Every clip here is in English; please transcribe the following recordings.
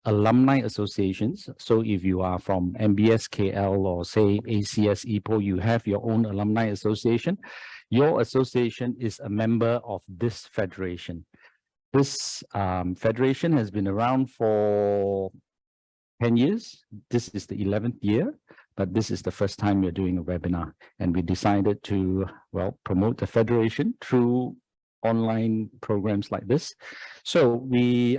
alumni associations. So if you are from MBS KL or say ACS EPO, you have your own alumni association. Your association is a member of this federation. This federation has been around for 10 years. This is the 11th year, but this is the first time we're doing a webinar. And we decided to, well, promote the federation through online programs like this. So we,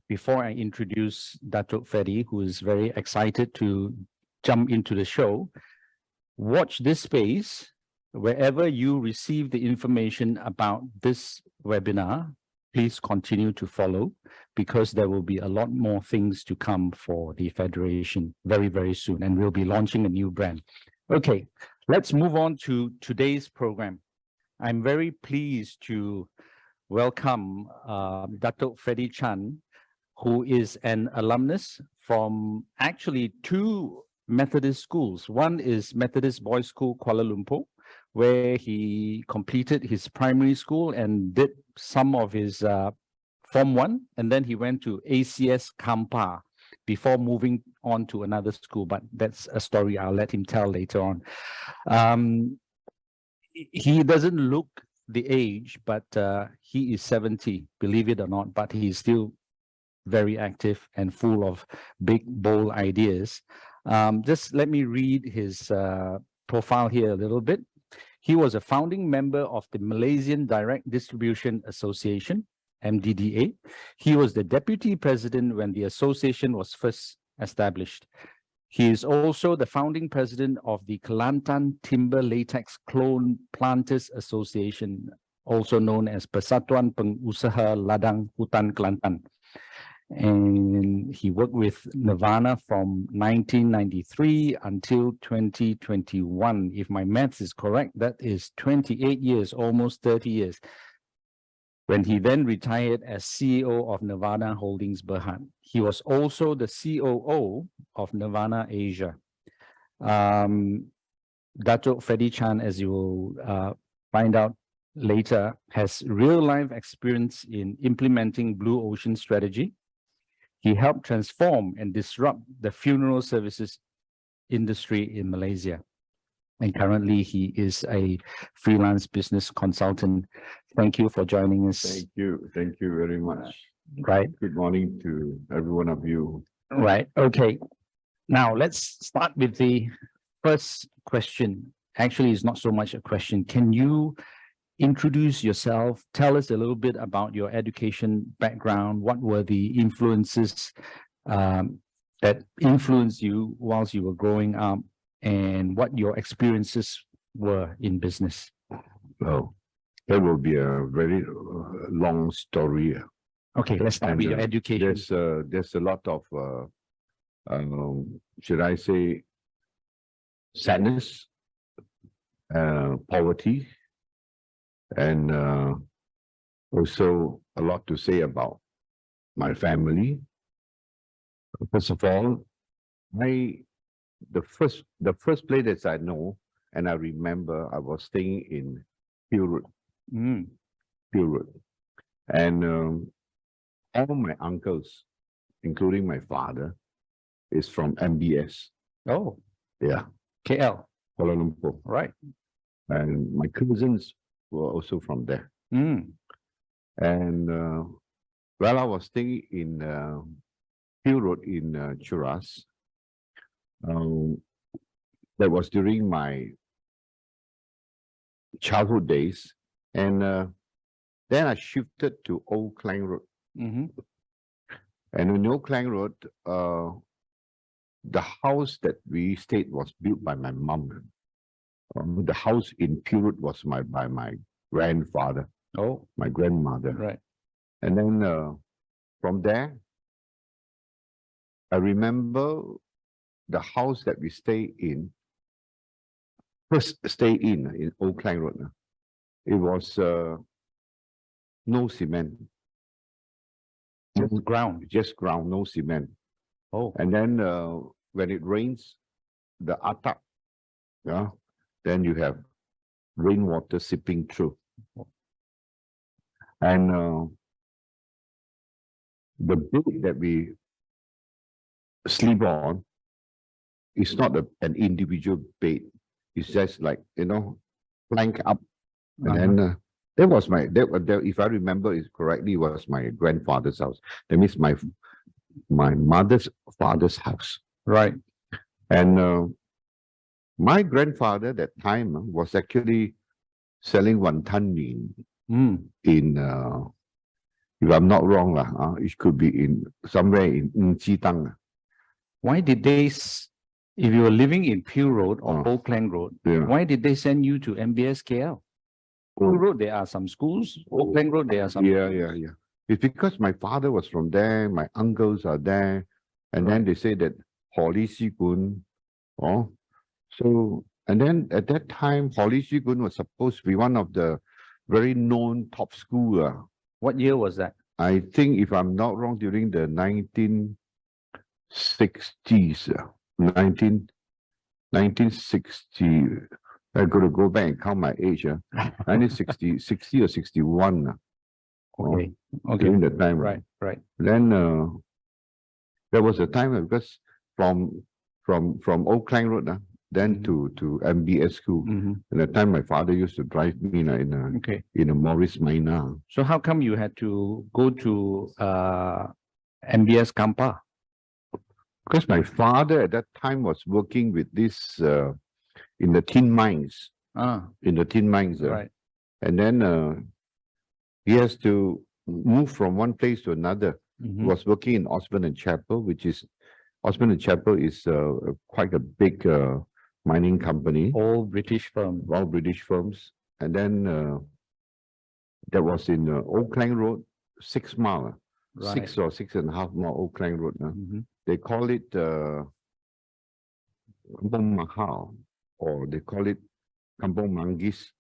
before I introduce Dato Freddy, who is very excited to jump into the show, watch this space. Wherever you receive the information about this webinar, please continue to follow, because there will be a lot more things to come for the Federation very, very soon, and we'll be launching a new brand. Okay, let's move on to today's program. I'm very pleased to welcome Dato Freddy Chan, who is an alumnus from actually two Methodist schools. One is Methodist Boys School, Kuala Lumpur, where he completed his primary school and did some of his Form 1, and then he went to ACS Kampar before moving on to another school, but that's a story I'll let him tell later on. He doesn't look the age, but he is 70, believe it or not, but he's still very active and full of big, bold ideas. Just let me read his profile here a little bit. He was a founding member of the Malaysian Direct Distribution Association, MDDA. He was the deputy president when the association was first established. He is also the founding president of the Kelantan Timber Latex Clone Planters Association, also known as Persatuan Pengusaha Ladang Hutan Kelantan. And he worked with Nirvana from 1993 until 2021. If my maths is correct, that is 28 years, almost 30 years, when he then retired as CEO of Nirvana Holdings Berhad. He was also the COO of Nirvana Asia. Dato Freddy Chan, as you will find out later, has real-life experience in implementing Blue Ocean strategy. He helped transform and disrupt the funeral services industry in Malaysia. And currently he is a freelance business consultant. Thank you for joining us. Thank you. Thank you very much. Right. Good morning to every one of you. Right. Okay. Now let's start with the first question. Actually, it's not so much a question. Can you introduce yourself? Tell us a little bit about your education background. What were the influences that influenced you whilst you were growing up, and what your experiences were in business? Well, that will be a very long story. Okay, let's start with your education. There's a lot of should I say sadness, poverty, and also a lot to say about my family. First of all, the first place that I know and I remember, I was staying in Pure Road, and all my uncles, including my father, is from MBS. Oh, yeah, KL, Kuala Lumpur, right? And my cousins were also from there. And while I was staying in Hill Road in Churas, that was during my childhood days, and then I shifted to Old Klang Road. And in Old Klang Road, the house that we stayed was built by my mom. The house in Pure Road was by my grandfather. Oh, my grandmother. Right. And then from there, I remember the house that we first stay in Old Klang Road. It was no cement. Just ground, no cement. Oh. And then when it rains, the atap, yeah, then you have rainwater seeping through. And the bed that we sleep on is not an individual bed. It's just like, plank up. And then that was that, if I remember it correctly, was my grandfather's house. That means my mother's father's house. Right. And my grandfather that time was actually selling wonton mee in, if I'm not wrong, it could be in somewhere in Jitang. Why did they, if you were living in Peel Road or Old Klang Road, why did they send you to MBS KL? Peel Road, there are some schools. Old Klang Road, there are some. Yeah. It's because my father was from there, my uncles are there, and then they say that Holly Sikun, so, and then at that time, Holly Sikun was supposed to be one of the very known top school. What year was that? I think, if I'm not wrong, during the 1960s, 1960. I got to go back and count my age. 1960, 60 or 61. Okay. During that time. Right. Then there was a time because from Old Klang Road, then to MBS school. At that time, my father used to drive me in a Morris Minor. So how come you had to go to MBS Kampa? Because my father at that time was working with this in the tin mines. In the tin mines. Right. And then he has to move from one place to another. He was working in Osborne and Chapel, which is Osborne and Chapel is quite a big mining company. All British firms. All British firms. And then that was in Old Klang Road, 6 mile. Right. 6 or 6.5 mile Old Klang Road. They call it Kampong Mahal, or they call it Kampong Manggis.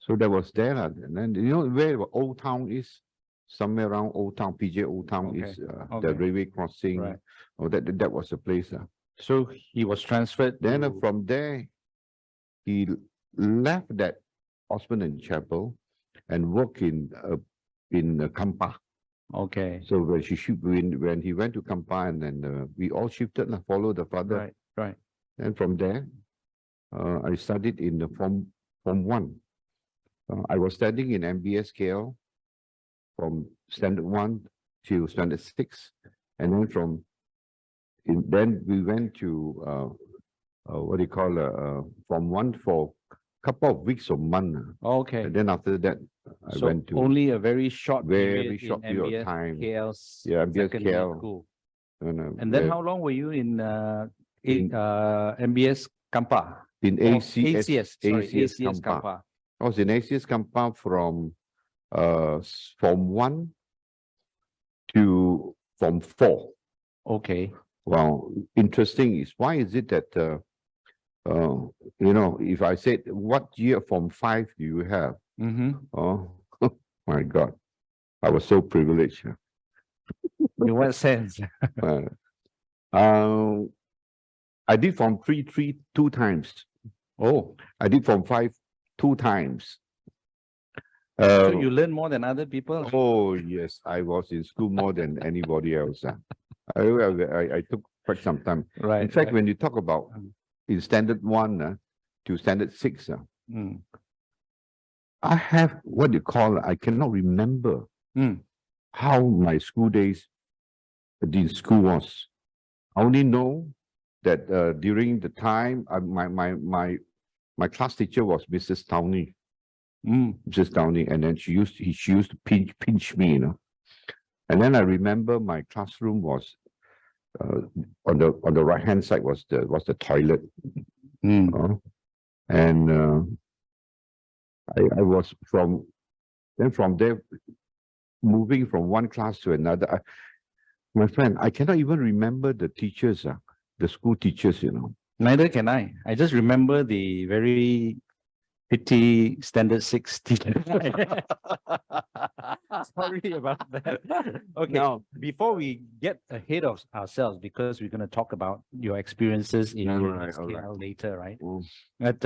So that was there. And then, where Old Town is? Somewhere around Old Town, PJ Old Town is the railway crossing. Right. That was the place. So he was transferred. Then from there, he left that Osborne and Chapel and worked in Kampa. Okay. So when he went to Kampa, and then we all shifted, follow the father. Right. And from there, I studied in the Form 1. I was studying in MBS KL from Standard 1 to Standard 6. And then then we went to, Form 1 for a couple of weeks or month. Okay. And then after that, I went to only a very short period of MBS time. KL's MBS secondary KL. school. And then how long were you in MBS Kampa? In ACS ACS Kampa. Kampa. I was in ACS Kampa from Form 1 to Form 4. Okay. Well, interesting is, why is it that, if I said, what year Form 5 do you have? Oh, my God. I was so privileged. In what sense? I did Form 3 2 times. Oh. I did Form 5 2 times. So you learn more than other people? Oh, yes. I was in school more than anybody else. I took quite some time. Right. In fact, when you talk about in Standard 1 to Standard 6, I have what you call, I cannot remember how my school days in school was. I only know that during the time, my class teacher was Mrs. Downey. Mrs. Downey, and then she used to pinch me, And then I remember my classroom was on the right hand side was the toilet. And I was from there moving from one class to another. My friend, I cannot even remember the teachers, the school teachers, Neither can I. I just remember the very pretty Standard 6 teacher. Sorry about that. Okay, now, before we get ahead of ourselves, because we're going to talk about your experiences in KL later, right? But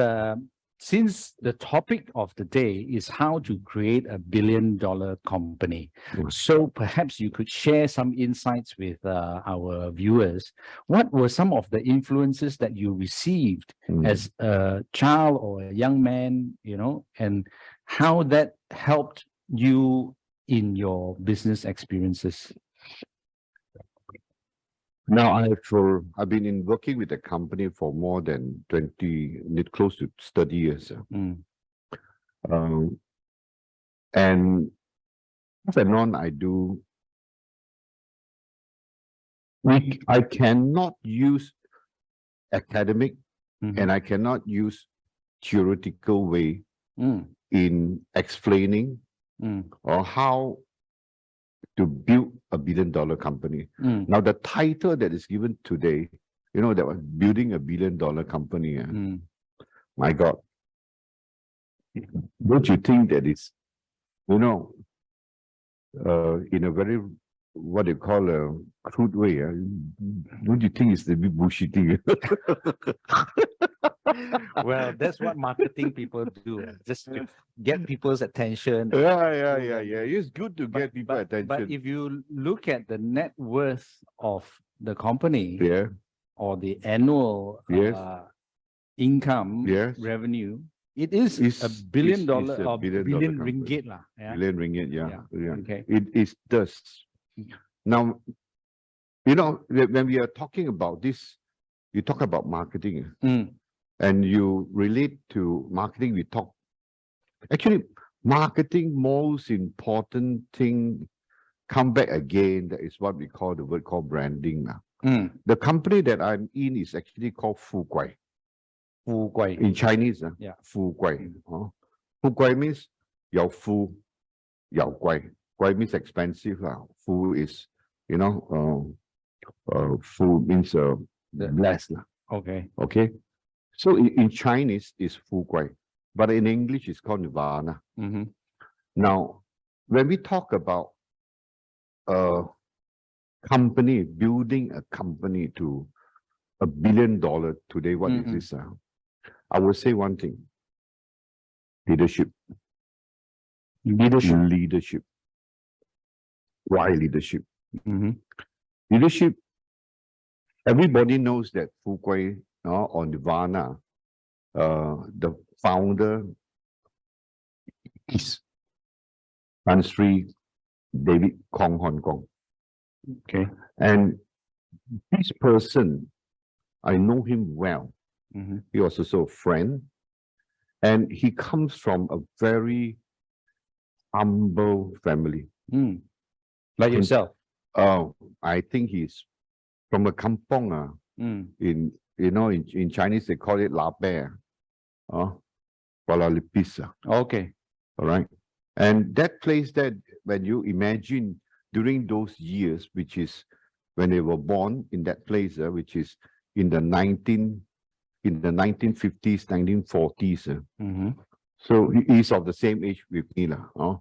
since the topic of the day is how to create a billion-dollar company, so perhaps you could share some insights with our viewers. What were some of the influences that you received as a child or a young man, and how that helped you in your business experiences? Now, I've been working with the company for more than 20, close to 30 years. And off and on, I cannot use academic and I cannot use theoretical way in explaining or how to build a billion-dollar company. Now, the title that is given today, that was building a billion-dollar company. My God, don't you think that is, in a very, what you call a crude way, don't you think it's a bit bullshitting? Well, that's what marketing people do, just to get people's attention. Yeah. It's good to get people attention. But if you look at the net worth of the company, or the annual income, revenue, it's a billion dollar or billion ringgit. Billion ringgit, yeah. Okay. It is thus. Now, when we are talking about this, you talk about marketing. And you relate to marketing, actually, marketing, most important thing, come back again, that is what we call the word called branding now. The company that I'm in is actually called Fu Guai. Fu Guai. In Chinese, Fu Guai. Fu Guai means Yao Fu, Yao Guai. Guai means expensive. Fu is, Fu means blessed. Okay. So in Chinese, it's Fu Guai, but in English, it's called Nirvana. Now, when we talk about a company, building a company to $1 billion today, what is this? I will say one thing: leadership. Leadership. Why leadership? Leadership. Everybody knows that Fu Guai or Nirvana, the founder is Tan Sri David Kong Hong Kong. Okay. And this person, I know him well. He was also a friend. And he comes from a very humble family. Like yourself? I think he's from a kampong. In Chinese, they call it La Bear. Kuala Lumpur. Okay. All right. And that place that when you imagine during those years, which is when they were born in that place, which is in the 1950s, 1940s. So he's of the same age with me. I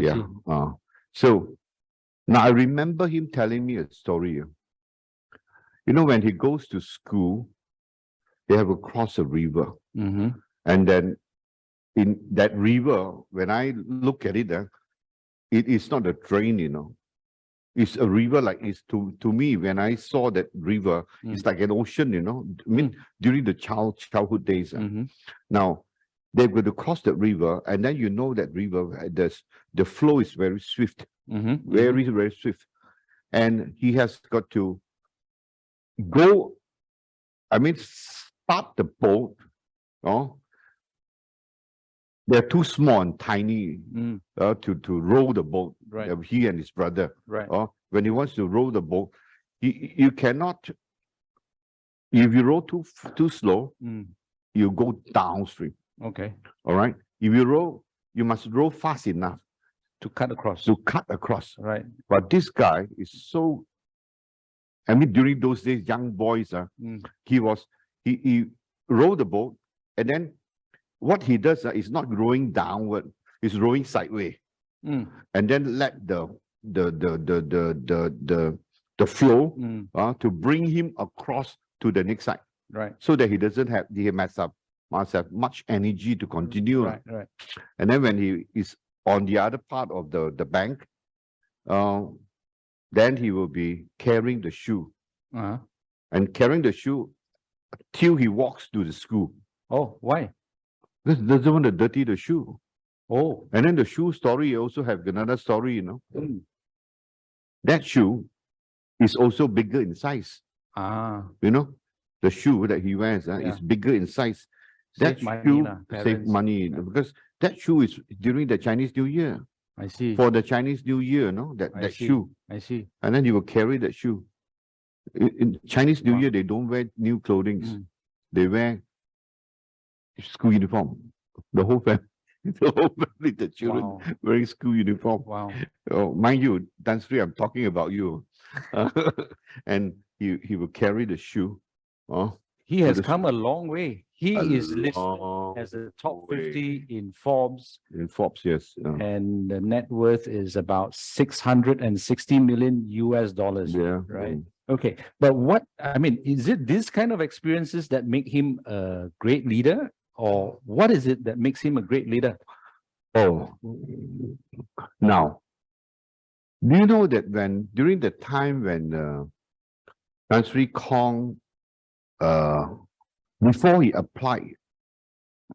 see. So now I remember him telling me a story. When he goes to school, they have to cross a river. And then in that river, when I look at it, it is not a drain, It's a river like it's to me, when I saw that river, it's like an ocean, I mean, during the childhood days. Now, they're going to cross that river, and then that river, the flow is very swift, very, very swift. And he has got to go, start the boat. They're too small and tiny to row the boat. Right. He and his brother. Right. When he wants to row the boat, you cannot. If you row too slow, you go downstream. Okay. All right. If you row, you must row fast enough to cut across. Right. But this guy is so. During those days, young boys, he rowed the boat, and then what he does is not rowing downward; he's rowing sideways, and then let the flow to bring him across to the next side, right? So that he doesn't have the mess up. must have much energy to continue. Right, right. And then when he is on the other part of the bank, then he will be carrying the shoe Uh-huh. and carrying the shoe till he walks to the school. Oh, why? Because he doesn't want to dirty the shoe. Oh. And then the shoe story also have another story, you know. Mm. That shoe is also bigger in size. Ah. You know, the shoe that he wears Yeah. is bigger in size. That Save money shoe lah, save parents. money Yeah. because that shoe is during the Chinese New Year. I see. For the Chinese New Year, no, I that see. shoe. I see. And then you will carry that shoe. In Chinese New Wow. Year, they don't wear new clothing. Mm. They wear school uniform. The whole family, the whole family, the children Wow. wearing school uniform. Wow. Oh, mind you, Dan Sri, I'm talking about you. And he will carry the shoe. Oh, He has come a long way. He a is listed long as a top way. 50 in Forbes, In Forbes, yes. and the net worth is about 660 million US dollars. Yeah. Right. Okay. But what, I mean, is it this kind of experiences that make him a great leader, or what is it that makes him a great leader? Oh, now, do you know that during the time when Tan Sri Kong, before he applied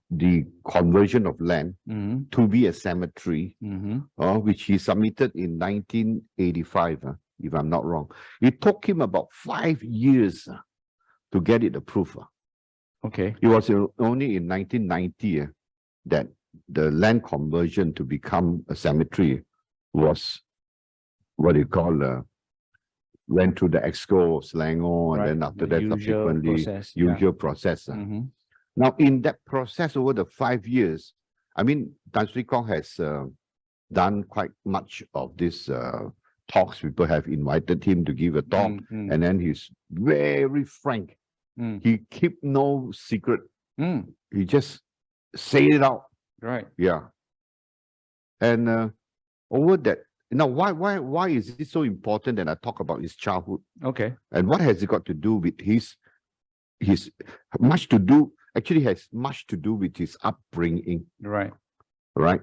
the conversion of land Mm-hmm. to be a cemetery, Mm-hmm. which he submitted in 1985, if I'm not wrong, it took him about 5 years to get it approved. Okay. It was only in 1990 that the land conversion to become a cemetery was what you call went through the EXCO, Selangor, Right, and then after the that usual subsequently process, yeah. usual process. Mm-hmm. Now, in that process over the 5 years, I mean, Tan Sri Kong has done quite much of this talks. People have invited him to give a talk, Mm-hmm. and then he's very frank. Mm. He keep no secret. Mm. He just say it out. Right. Yeah. And over that, now why is it so important that I talk about his childhood? Okay. And what has it got to do with his much to do, actually has much to do with his upbringing, Right. right?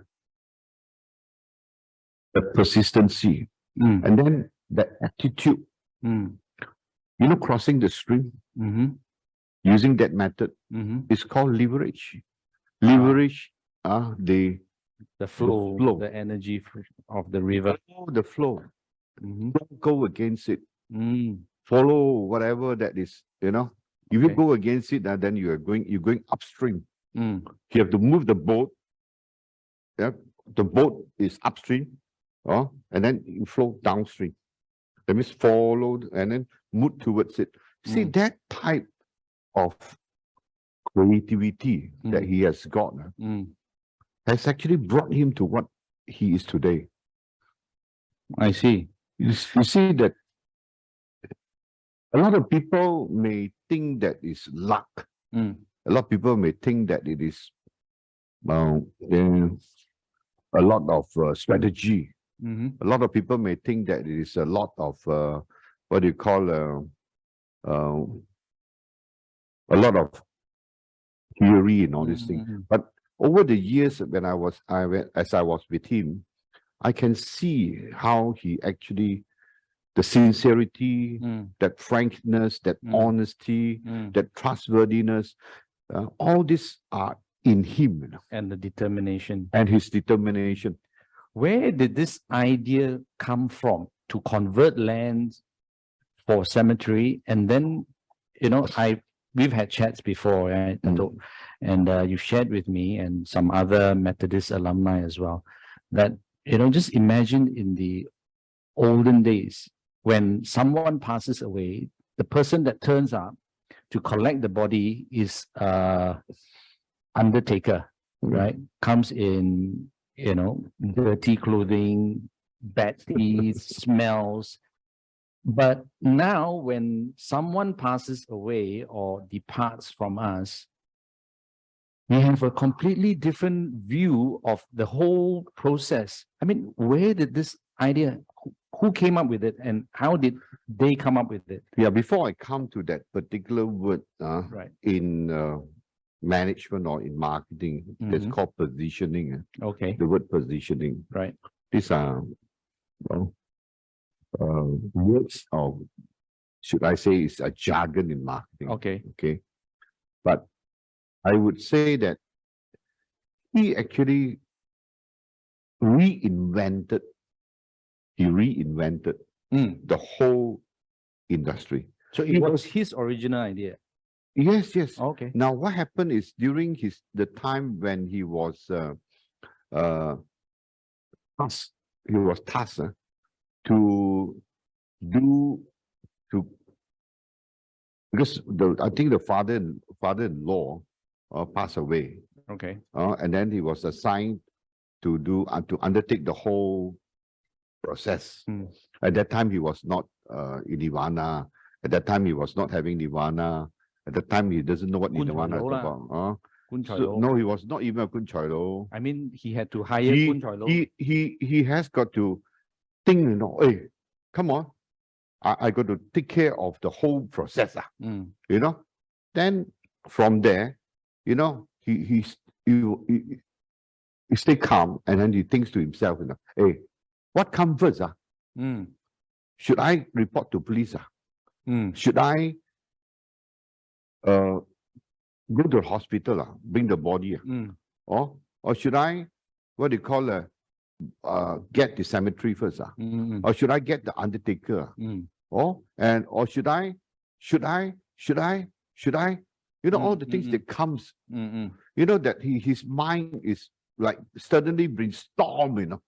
The persistency, Mm. and then the attitude, Mm. crossing the stream, Mm-hmm. using that method Mm-hmm. is called leverage. Leverage The flow, flow. the energy of the river. follow the flow. Mm-hmm. Don't go against it. Mm. Follow whatever that is, If you Okay. go against it, then you're going upstream. Mm. You have to move the boat. Yeah, the boat is upstream, and then you flow downstream. That means follow and then move towards it. See, that type of creativity that he has got has actually brought him to what he is today. I see. You see that a lot of people may think that is luck. Mm. A lot of people may think that it is a lot of strategy. Mm-hmm. A lot of people may think that it is a lot of what do you call a lot of theory and all these things. Mm-hmm. But over the years, as I was with him, I can see how he actually, the sincerity, that frankness, that honesty, that trustworthiness, all these are in him. And the determination. And his determination. Where did this idea come from to convert lands for cemetery? And then, we've had chats before, right, Dato? And you've shared with me and some other Methodist alumni as well that, just imagine in the olden days when someone passes away, the person that turns up to collect the body is undertaker, right? Comes in, dirty clothing, bad teeth, smells. But now when someone passes away or departs from us, we have a completely different view of the whole process. I mean, where did this idea, who came up with it, and how did they come up with it? Yeah, before I come to that particular word Right. in management or in marketing. It's called positioning. Okay. The word positioning. Right. These are well, words of, should I say, it's a jargon in marketing. Okay. Okay. But I would say that he actually reinvented the whole industry. So it was his original idea. Yes, yes. Okay. Now, what happened is during the time when he was tasked to do because I think the father-in-law passed away. Okay. And then he was assigned to undertake the whole process. At that time, he was not in Nirvana. At that time, he was not having Nirvana. At that time, he doesn't know what Nirvana is about. No, he was not even a Kun Choi Lo. I mean, he had to hire Kun Choi Lo. He has got to think, hey, come on. I got to take care of the whole process. Then from there, he stay calm, and then he thinks to himself, hey, what comes first? Should I report to police? Should I go to the hospital, bring the body? Or should I, what do you call get the cemetery first? Or should I get the undertaker? Or should I, all the things that comes, that his mind is like suddenly brainstorm,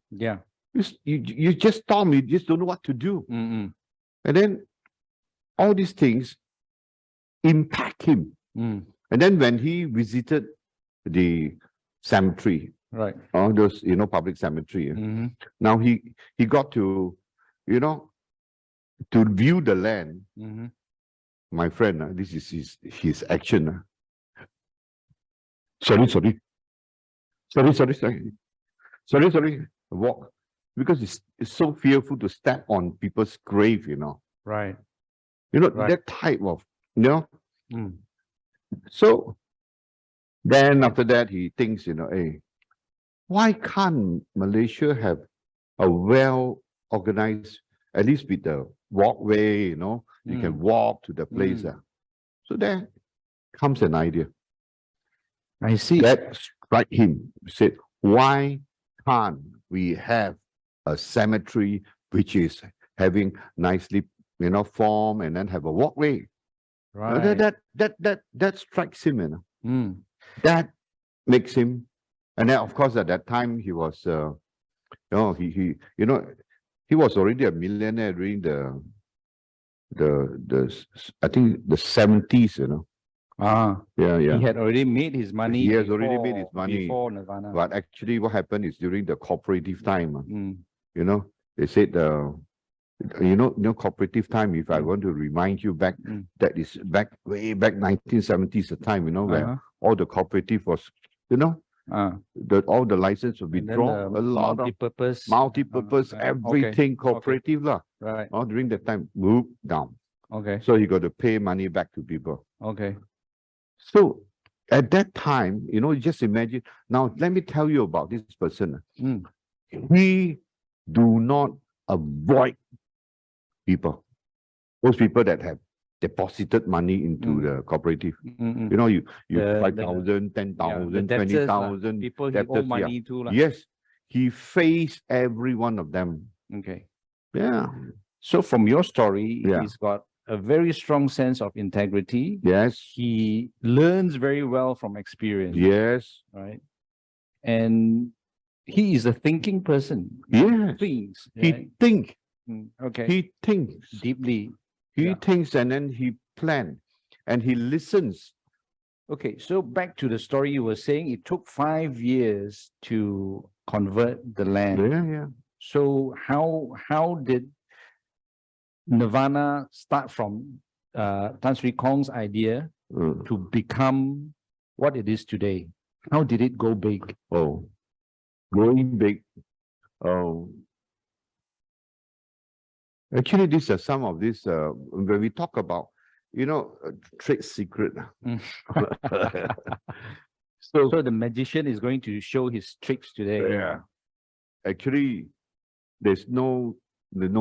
Yeah. You just storm, you just don't know what to do. And then all these things impact him. And then when he visited the cemetery, right, all those, public cemetery, now he got to, to view the land. My friend, this is his action. Sorry. Walk. Because it's so fearful to step on people's grave, Right. Right. That type of, So then after that, he thinks, hey, why can't Malaysia have a well-organized, at least with the walkway, you can walk to the place. So there comes an idea. I see. That struck him. He said, why can't we have a cemetery which is having nicely, form, and then have a walkway? Right. That strikes him, That makes him, and then of course at that time he was, he was already a millionaire during the I think the 70s, Yeah. He had already made his money. He has already made his money before Nirvana. But actually, what happened is during the cooperative time, they said cooperative time. If I want to remind you back, that is way back 1970s, the time, where all the cooperative was, all the license will be drawn, a lot multi-purpose, everything cooperative lah. Right. During that time, move down. Okay. So you got to pay money back to people. Okay. So at that time, just imagine. Now, let me tell you about this person. He do not avoid people. Those people that have deposited money into the cooperative. You 5,000, 10,000, 20,000. People he owe money to. Yes. He faced every one of them. Okay. Yeah. So from your story, he's got a very strong sense of integrity. Yes. He learns very well from experience. Yes. Right. And he is a thinking person. Yes. Thinks. He thinks. Okay. He thinks. Deeply. He thinks, and then he plans and he listens. Okay. So back to the story you were saying, it took 5 years to convert the land. Yeah. So how did Nirvana start from Tan Sri Kong's idea to become what it is today? How did it go big? Oh, going big. Actually, these are some of these, when we talk about, trade secret. Mm. So, So the magician is going to show his tricks today. yeah, actually, there's no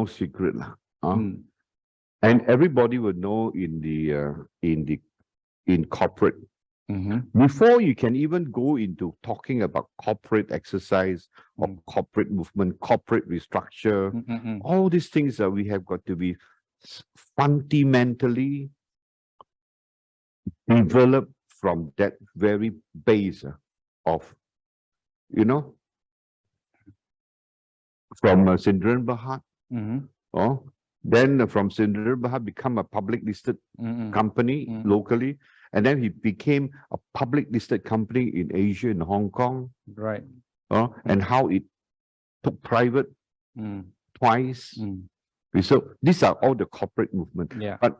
secret. Mm. And everybody would know in corporate. Mhm. Before you can even go into talking about corporate exercise or Mm. corporate movement, corporate restructure, Mm, mm, mm. all these things that we have got to be fundamentally developed from that very base of, from Sindren Bahat, Mhm. then from Sindren Bahat become a public listed Mm, mm. company Mm. locally, and then he became a public listed company in Asia, in Hong Kong, Right. and how it took private Mm. twice. Mm. So these are all the corporate movement. Yeah. But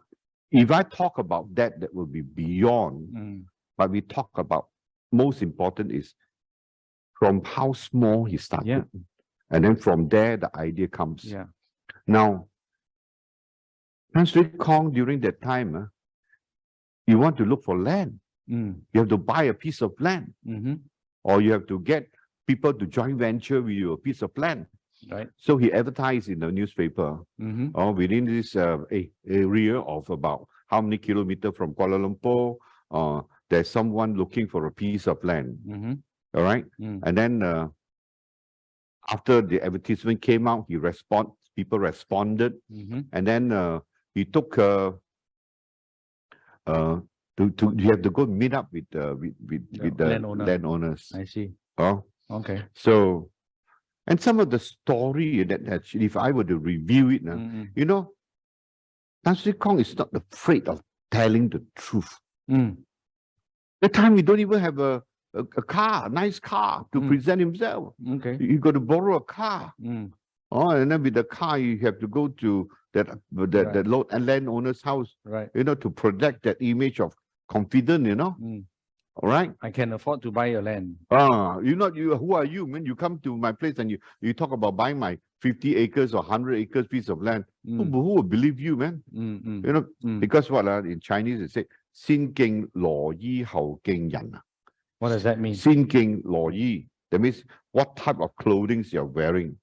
if I talk about that, that will be beyond. Mm. But we talk about most important is from how small he started. Yeah. And then from there, the idea comes. Yeah. Now, Tan Sri Kong during that time, you want to look for land. Mm. You have to buy a piece of land, Mhm. or you have to get people to joint venture with you a piece of land. Right. So he advertised in the newspaper, Mhm. within this area of about how many kilometers from Kuala Lumpur, there's someone looking for a piece of land. Mhm. All right. Mm. And then after the advertisement came out, people responded, Mhm. and then he took you have to go meet up with the landowner. landowners. I see. Oh, Okay. so, and some of the story that actually, if I were to review it now, Mm. Tan Sri Kong is not afraid of telling the truth. Mm. That time he don't even have a car, a nice car to present himself. Okay. You got to borrow a car. Mm. And then with the car, you have to go to that landowner's house, Right. to project that image of confidence, Mm. All right. I can afford to buy your land. Who are you, man? You come to my place and you talk about buying my 50 acres or 100 acres piece of land. Who will believe you, man? Because what in Chinese they say, 先敬羅衣後敬人. What does that mean? 先敬羅衣. That means what type of clothing you're wearing.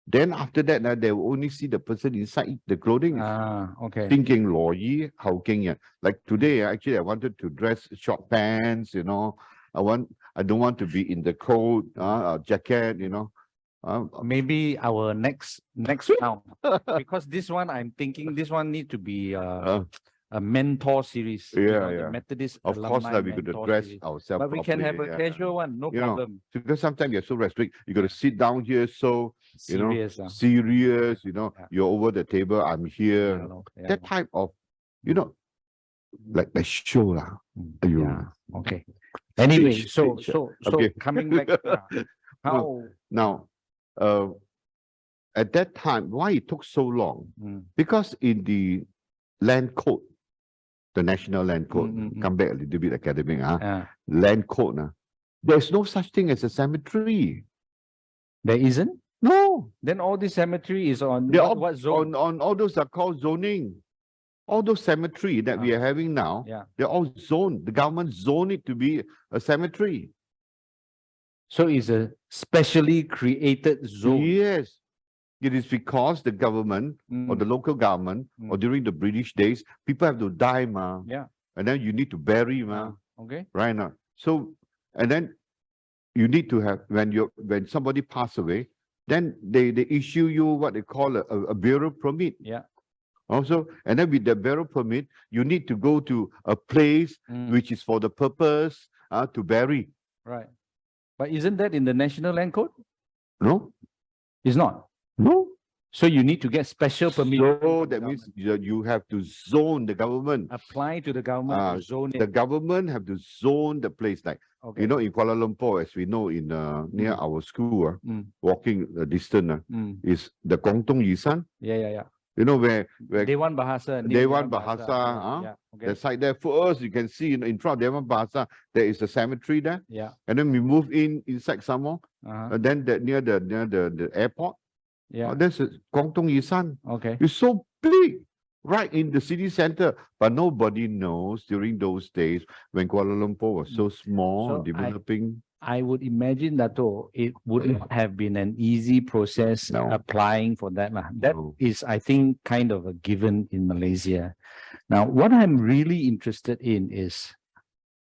Then after that, they will only see the person inside the clothing. Okay. 先敬羅衣後敬人. Like today, actually, I wanted to dress short pants, I don't want to be in the coat, jacket, Maybe our next round, because this one I'm thinking this one need to be a mentor series. The Methodist Of course, Alumni we could mentor dress series. ourselves But we can have a properly, casual one, no problem. Because sometimes you're so restricted. You got to sit down here, so Serious. serious. You're over the table. I'm here. That type of, like show lah. Okay. Anyway, so Okay. coming back, how now, at that time, why it took so long? Because in the land code, the national land code, come back a little bit academic, land code, there's no such thing as a cemetery. There isn't? No. Then all this cemetery is on what zone? On all those are called zoning. All those cemetery that we are having now, they're all zoned. The government zoned it to be a cemetery. So it's a specially created zone. Yes. It is because the government or the local government or during the British days, people have to die, ma. Yeah. And then you need to bury, ma. Okay. Right now. So, and then you need to have, when somebody pass away, then they issue you what they call a burial permit. Yeah. Also, and then with the burial permit, you need to go to a place which is for the purpose to bury. Right. But isn't that in the National Land Code? No. It's not. No. So you need to get special permit. So that means you have to zone the government. Apply to the government to zone it. The government have to zone the place. Like, in Kuala Lumpur, as we know, in near our school, walking distance, is the Gongtong Yisan. Yeah. Where Dewan Bahasa. Dewan Bahasa. The side there first, you can see in front of Dewan Bahasa, there is a cemetery there. Yeah. And then we move inside some more. And then near the airport. Yeah. There's a Gongtong Yisan. Okay. It's so big. right in the city center. But nobody knows during those days when Kuala Lumpur was so small, So developing. I would imagine that it would not have been an easy process No. applying for that. That No. is, I think, kind of a given in Malaysia. Now, what I'm really interested in is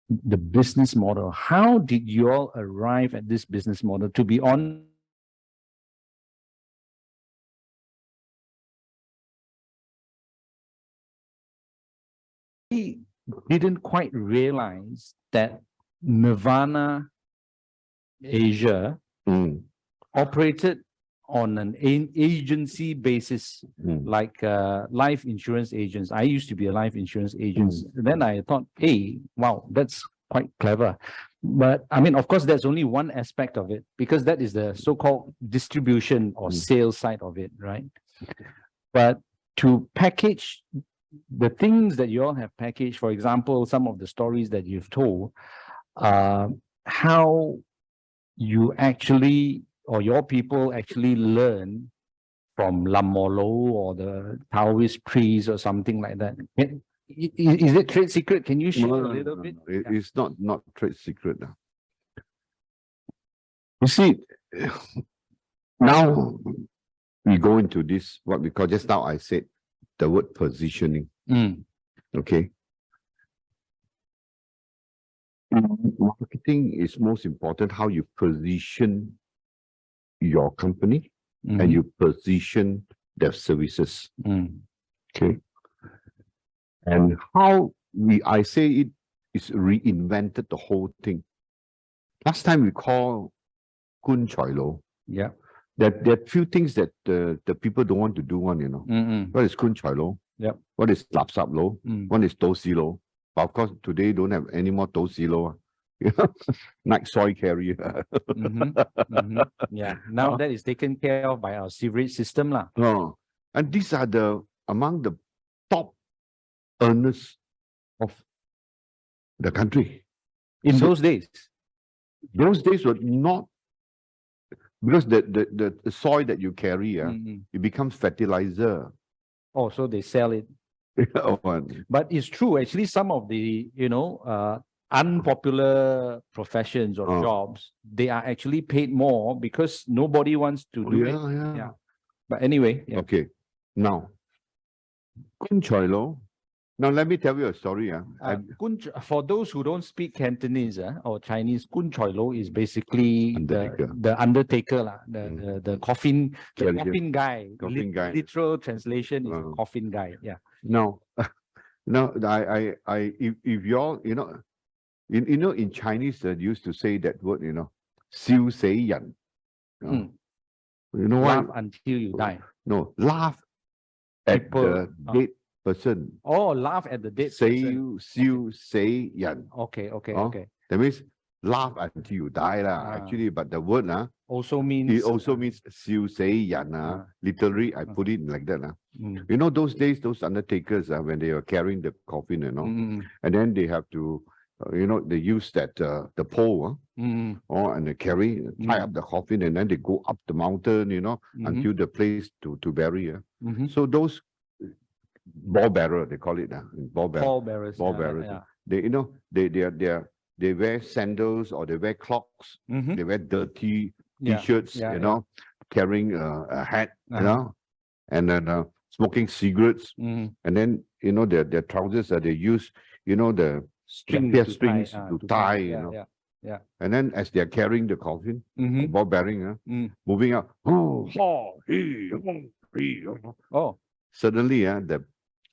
the business model. How did you all arrive at this business model? To be honest, I didn't quite realize that Nirvana Asia Mm, operated on an agency basis, mm, like life insurance agents. I used to be a life insurance agent. Then I thought, hey, wow, that's quite clever. But I mean, of course, that's only one aspect of it, because that is the so-called distribution or sales side of it, right? But to package the things that you all have packaged, for example, some of the stories that you've told, how you actually, or your people actually learn from Lamolo or the Taoist priest or something like that. Is it trade secret? Can you share No, a no, little no, bit? no. It's not trade secret now. You see, now we go into this, what we call, just now I said the word positioning. Mm, Okay. Marketing is most important, how you position your company and mhm, you position their services. mm, Okay. And how I say it is reinvented the whole thing. Last time we call Kun Choi Lo. yeah. There are few things that the people don't want to do one, you know. Mm-mm, What is Kun Choi Lo? yep. What is Lap Sap Lo? Mm, What is To Si Lo? But of course, today don't have any more To Si Lo. You know, night soil carrier. mhm, mhm, yeah. Now that is taken care of by our sewerage system, lah. Oh, and these are among the top earners of the country. In So those days. those days were not, because the soil that you carry, Mm-mm. it becomes fertilizer. Oh, so they sell it. But it's true, actually, some of the, unpopular professions or Oh. jobs, they are actually paid more because nobody wants to do it. Yeah. Yeah. But anyway, yeah. Okay. Now, Kun Choi Lo. Now let me tell you a story. For those who don't speak Cantonese or Chinese, Kun Choi Lo is basically Undertaker. the undertaker, lah, the coffin, Yeah, coffin guy. coffin guy. Literal translation is coffin guy. Yeah. Now, if y'all, in Chinese, they used to say that word, Xiu Sei Yan. Mm. You know why? Laugh until you die. No, laugh at People, the dead person. Oh, laugh at the dead person. Xiu Sei Yan. Okay. That means laugh until you die, actually, but the word, Also means. it also means Xiu Sei Yan. Literally, I put it like that. You know, those days, those undertakers, when they were carrying the coffin, and then they have to, they use that, the pole, and they tie up the coffin, and then they go up the mountain, until the place to bury. So those ball bearer, they call it, ball bearers. Ball bearers. Yeah. They wear sandals or they wear clocks. They wear dirty t-shirts, carrying a hat, and then smoking cigarettes, and then their trousers that they use, the strings to tie, and then as they're carrying the coffin, ball bearing, moving up, suddenly,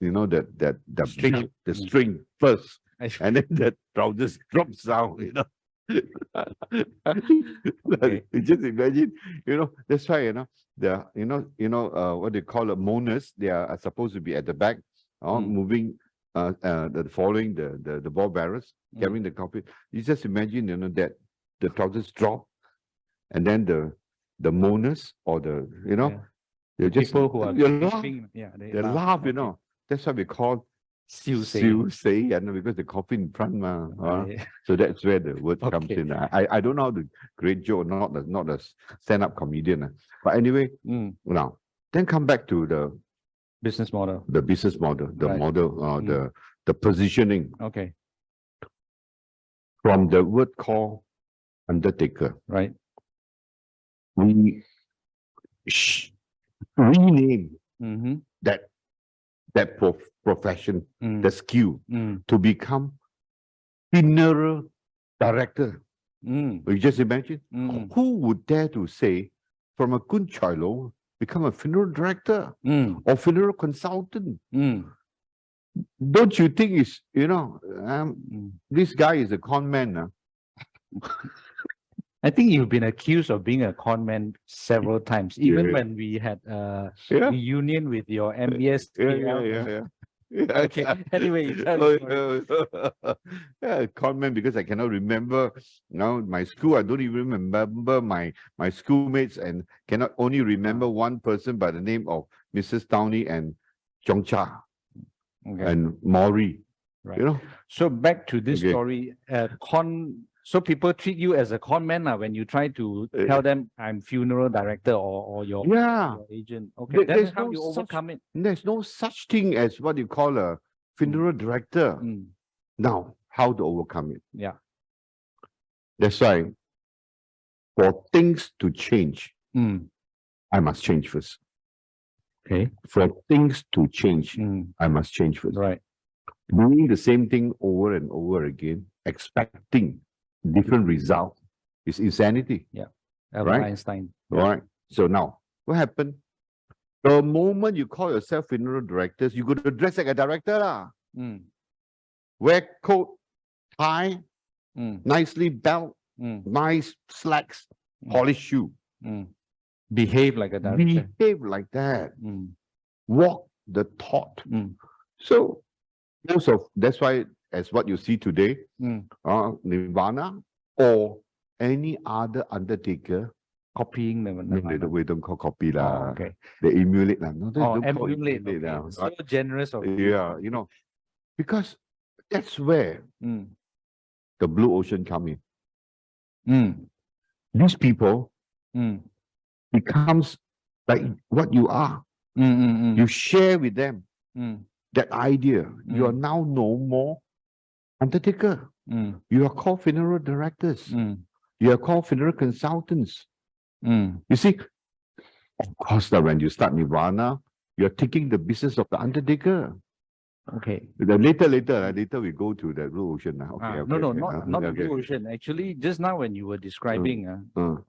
the string first, and then the trousers drops down, Okay. You just imagine, that's why, what they call a mourners, they are supposed to be at the back, moving, following the ball bearers, carrying the coffin. You just imagine, that the trousers drop, and then the mourners or they're just People who are laugh. grieving, They laugh, That's why we call Xiu Sei. Xiu Sei, because the coffin in front, so that's where the word comes in. I don't know how to create joke, not a stand-up comedian. But anyway, now then come back to Business model. the business model, the Right. model, the positioning Okay. from the word called undertaker. Right. We rename Mm-hmm. that profession, Mm. the skill, Mm. to become funeral director. Mm. You just imagine, Mm. who would dare to say from a kun chilo become a funeral director Mm. or funeral consultant? Mm. Don't you think it's, Mm. this guy is a con man? I think you've been accused of being a con man several times, even Yeah. when we had a Yeah. reunion with your MBS. Yeah. Okay. Anyway, you tell the story. Yeah, con man, because I cannot remember my school. I don't even remember my schoolmates, and cannot only remember one person by the name of Mrs. Downey and Chong Cha Okay. and Maury. Right. So back to this Okay. story, so people treat you as a con man when you try to tell them I'm funeral director or your agent. Okay, then There's how no you overcome it? There's no such thing as what you call a funeral director. Mm. Now, how to overcome it? Yeah. That's why, for things to change, Mm. I must change first. Okay. For things to change, Mm. I must change first. Right. Doing the same thing over and over again, expecting different result, is insanity. Yeah. Albert Right? Einstein. All right. So now, what happened? The moment you call yourself funeral directors, you got to dress like a director lah. Mm. Wear coat, tie, Mm. nicely belt, Mm. nice slacks, polished shoe. Mm. Behave like a director. Behave like that. Mm. Walk the talk. Mm. So that's why, as what you see today, Mm. Nirvana or any other undertaker, Copying the we don't call copy Oh, lah. okay. They emulate lah. No, they don't call emulate. emulate Okay. lah. So generous of you. Yeah, because that's where Mm. the blue ocean come in. Mm. These people Mm. becomes like what you are. Mm. Mm. You share with them Mm. that idea. You are Mm. now no more undertaker. Mm. You are called funeral directors. Mm. You are called funeral consultants. Mm. You see, of course, that when you start Nirvana, you're taking the business of the undertaker. Okay. Later we go to the blue ocean. Okay, No, okay. not the Okay. Blue Ocean. Actually, just now when you were describing,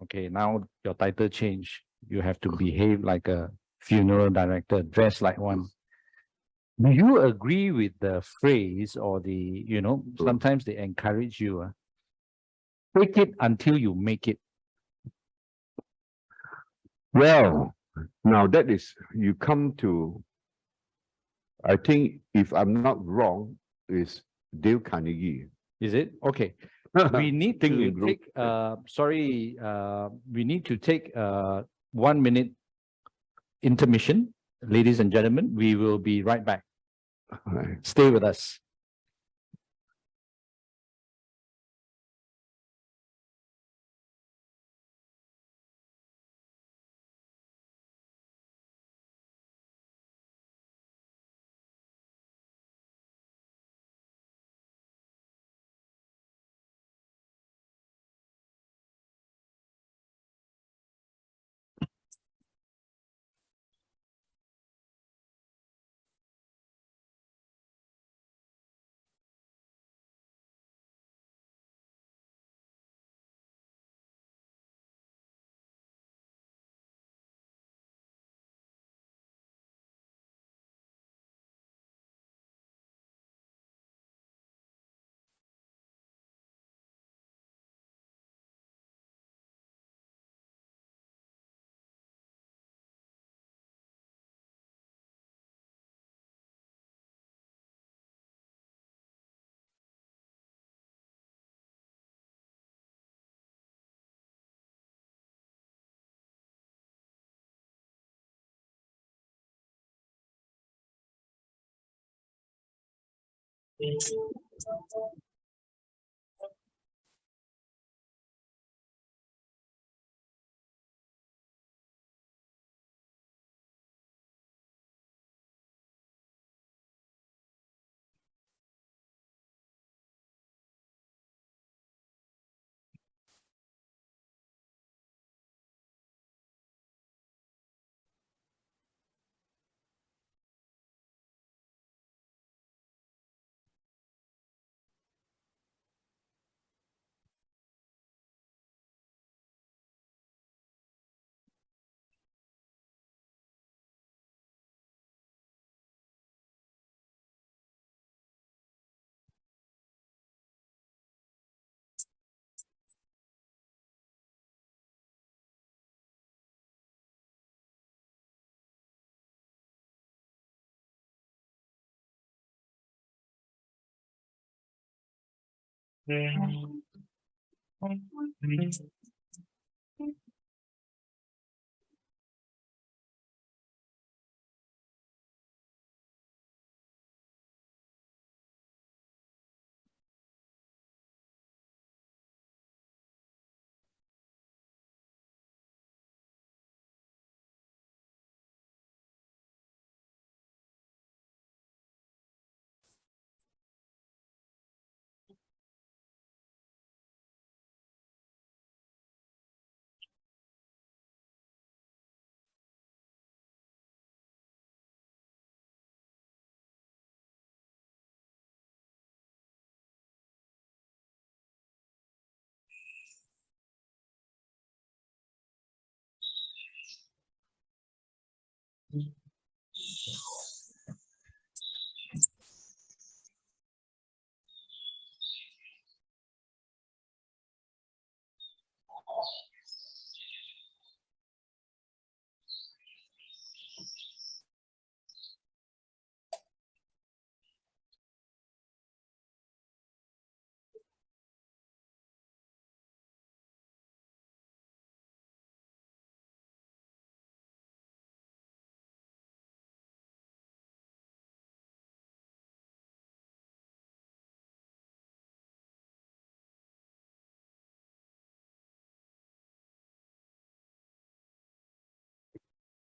okay, now your title change. You have to behave like a funeral director, dress like one. Do you agree with the phrase or sometimes they encourage you, take it until you make it? Well, now that is, you come to, I think, if I'm not wrong, is Dale Carnegie. Is it? Okay. We need Think to in group. take, we need to take 1 minute intermission. Ladies and gentlemen, we will be right back. Right. Stay with us.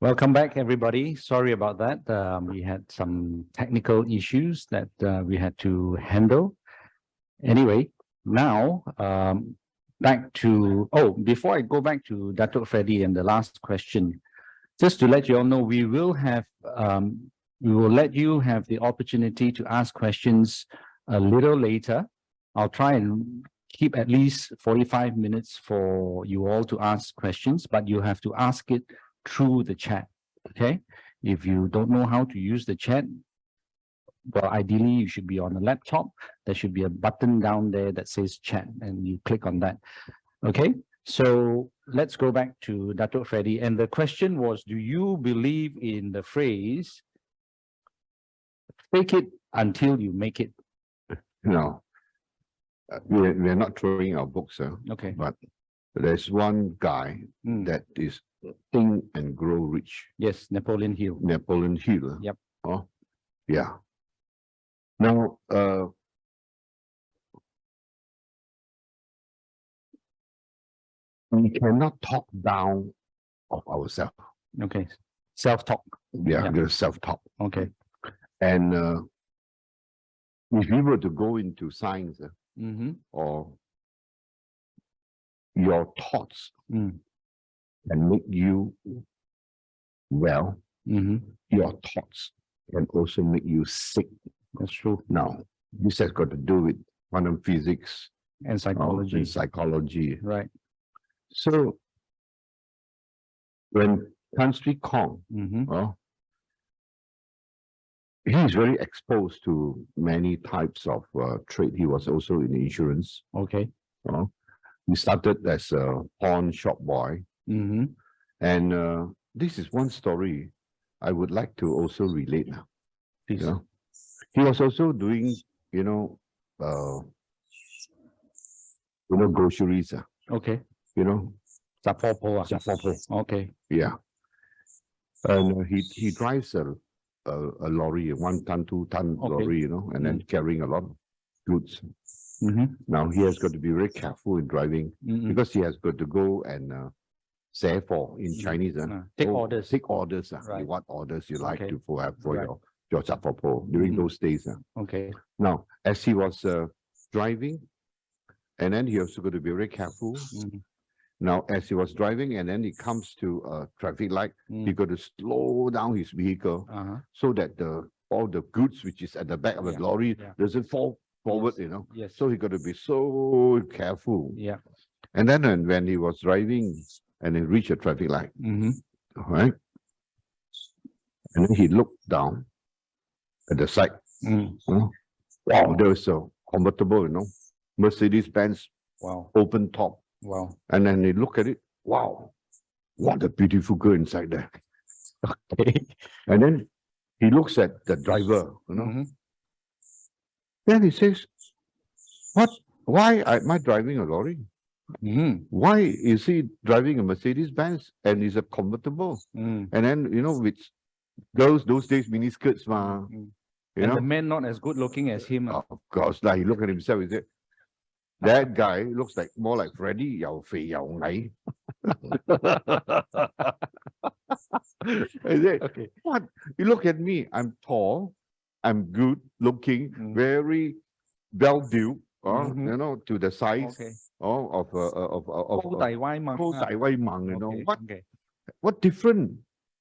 Welcome back, everybody. Sorry about that. We had some technical issues that we had to handle. Anyway, now back to, before I go back to Dato Freddy and the last question, just to let you all know, we will let you have the opportunity to ask questions a little later. I'll try and keep at least 45 minutes for you all to ask questions, but you have to ask it through the chat, okay? If you don't know how to use the chat, well, ideally you should be on a laptop. There should be a button down there that says chat, and you click on that, okay? So let's go back to Dato Freddy, and the question was, do you believe in the phrase, fake it until you make it? No, we're not throwing our books, Okay. but there's one guy that is think and grow rich. Yes, Napoleon Hill. Napoleon Hill. Yep. Oh, yeah. Now, we cannot talk down of ourselves. Okay. Self-talk. Yeah, just self-talk. Okay. And if you were to go into science or your thoughts can make you well, your thoughts can also make you sick. That's true. Now, this has got to do with quantum physics And psychology. and psychology. Right. So, when Country Kong, he is very exposed to many types of trade. He was also in insurance. Okay. He started as a pawn shop boy. And this is one story I would like to also relate. Please. He was also doing, groceries. Okay. Zapopo. Okay. Yeah. And he drives a lorry, a 1 ton, 2 ton lorry, and then carrying a lot of goods. Now he has got to be very careful in driving because he has got to go and say for in Chinese. Take orders. Take orders. Right. What orders you like to have for Right. your zapopo during those days. Okay. Now, as he was driving, and then he also got to be very careful. Now, as he was driving, and then he comes to a traffic light, he got to slow down his vehicle so that all the goods which is at the back of the lorry doesn't fall forward, Yes. So he got to be so careful. Yeah. And then when he was driving and he reached a traffic light, right? And then he looked down at the side. Wow, there was a convertible, Mercedes-Benz open top. Wow. And then he looked at it. Wow, what a beautiful girl inside there. Okay. And then he looks at the driver, Then he says, what why am I driving a lorry? Mm. Why is he driving a Mercedes Benz and is a convertible? Mm. And then, which girls those days mini skirts, Mm. you And know? the man not as good looking as him. Of course, like he look at himself, he said, that guy looks like more like Freddy, yao fei yao nai. I said, Okay. what? You look at me, I'm tall, I'm good looking, very well built, to the size Okay. of 高大威猛. 高大威猛, Okay. what Okay. what different?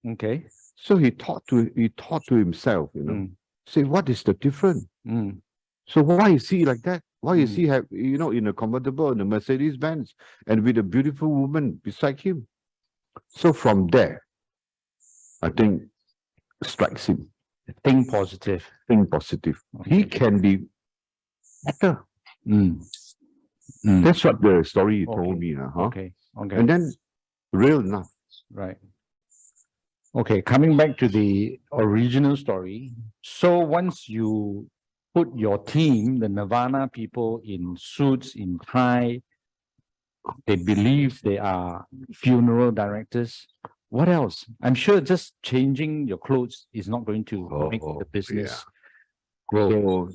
Okay. So he thought to himself, say, what is the difference? Mm. So why is he like that? Why is Mm. he have, in a convertible, in a Mercedes Benz, and with a beautiful woman beside him? So from there, I think strikes him. Think positive. Think positive. He Okay. can be better. Mm. Mm. That's what the story he Okay. told me. Okay. Okay. And then, real enough. Right. Okay, coming back to the original story. So once you put your team, the Nirvana people, in suits, in tie, they believe they are funeral directors. What else? I'm sure just changing your clothes is not going to make the business grow. So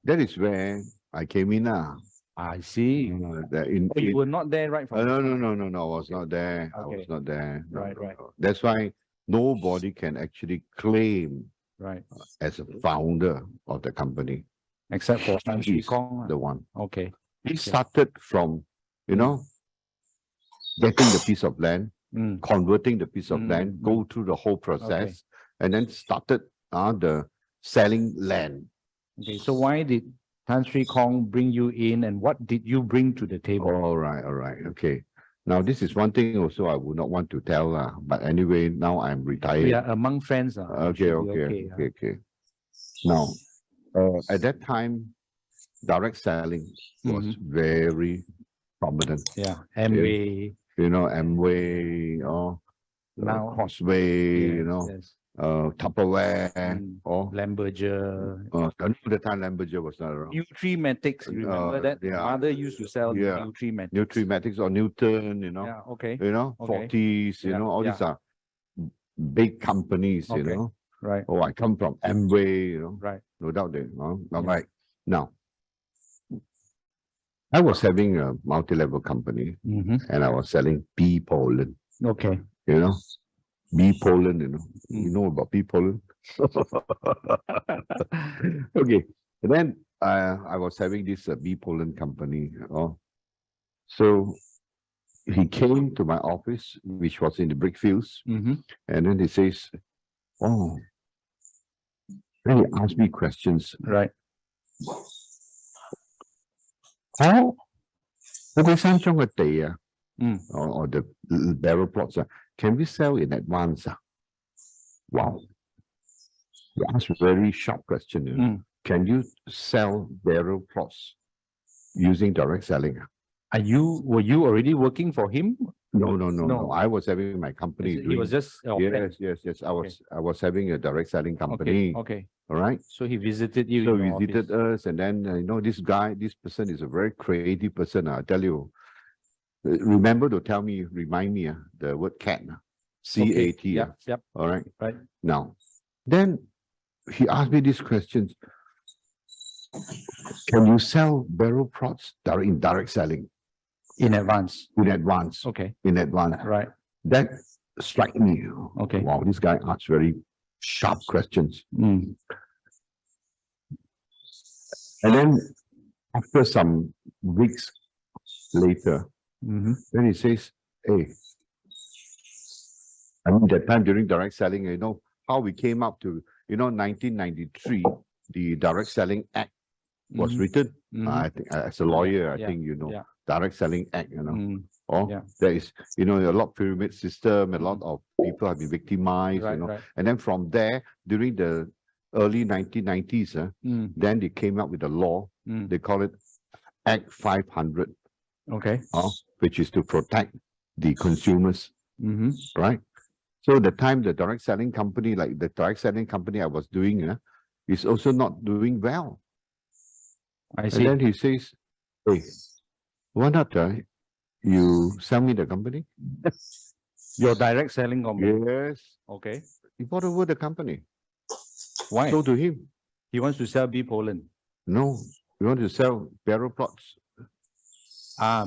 that is where I came in. I see. Oh, you were not there right from the start. No. I was not there. I Okay. was not there. No, Right, no, right. no. That's why nobody can actually claim Right. as a founder of the company. Except for Tan Sri He's Kong. the one. Okay. He started from, getting the piece of land, Mm. converting the piece of Mm, land, go through the whole process, Okay. and then started the selling land. Okay. So why did Tan Sri Kong bring you in, and what did you bring to the table? All right. Okay. Now, this is one thing also I would not want to tell, but anyway, now I'm retired. We are among friends. Okay. Now, at that time, direct selling was very prominent. Yeah. Amway. Amway, Now. Crossway, Yes. Tupperware, Lamberger. the time Lamberger was not around. Nutrimatics. You remember that? yeah. Mother used to sell Yeah. Nutrimatics. Nutrimatics or Newton, Yeah. Okay. Fortis, Yeah, all yeah. these are big companies, Okay. Right. Oh, I come from Amway, Right. no doubt they, I'm like, now, I was having a multi-level company and I was selling pea pollen, Okay. bee pollen, you know about bee pollen? Okay, and then I was having this bee pollen company, so he came to my office, which was in the brickfields, and then he says, oh, then he asked me questions. Right. How? Or the barrel plots, can we sell in advance? Wow. You asked a very sharp question. Can you sell barrel plots using direct selling? Were you already working for him? No. I was having my company. He was just Yes. I was having a direct selling company. Okay. All right. So he visited you. So in your visited office. us, and then this person is a very creative person. I tell you. Remember to remind me the word cat. CAT. Yep. All right. Right. Now, then he asked me these questions. Can you sell barrel plots in direct selling? In advance. In advance. Okay. In advance. Right. That struck me. Okay. Wow, this guy asks very sharp questions. And then after some weeks later, then he says, hey, I mean, that time during direct selling, how we came up to, 1993, the Direct Selling Act was written. I think as a lawyer, I think Direct Selling Act, there is, a lot of pyramid system, a lot of people have been victimized, and then from there, during the early 1990s, then they came up with a law. They call it Act 500. Okay. Which is to protect the consumers, right? So the time the direct selling company, like the direct selling company I was doing, is also not doing well. I see. And then he says, Hey, why not you sell me the company? Your direct selling company. Yes. Okay. He bought over the company. Why? So to him, He wants to sell B Poland. no, we want to sell barrel plots.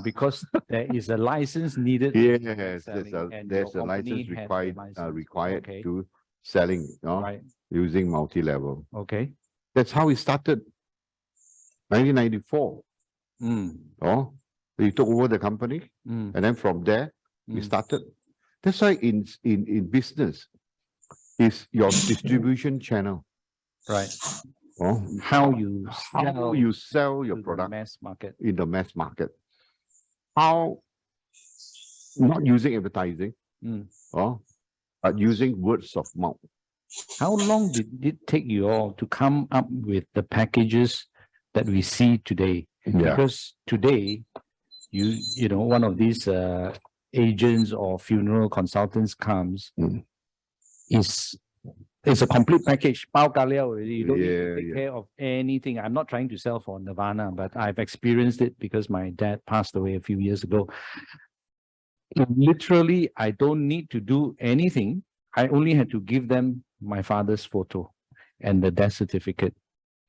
Because there is a license needed. for direct Yes, selling, and there's your a company license has the required license. required Okay. to selling, Right. using multi-level. Okay. That's how it started. 1994. Mm. Oh, he took over the company, Mm. and then from there we Mm. started. That's why in business is your distribution channel. Right. Oh, How you how you sell your to the product mass market. in the mass market. How not using advertising, Mm. but using words of mouth. How long did it take you all to come up with the packages that we see today? Yeah. Because today, you know, one of these agents or funeral consultants comes, Mm. it's a complete package. Bao ka liao already. You don't need to Yeah, take yeah. care of anything. I'm not trying to sell for Nirvana, but I've experienced it because my dad passed away a few years ago. Literally, I don't need to do anything. I only had to give them my father's photo and the death certificate,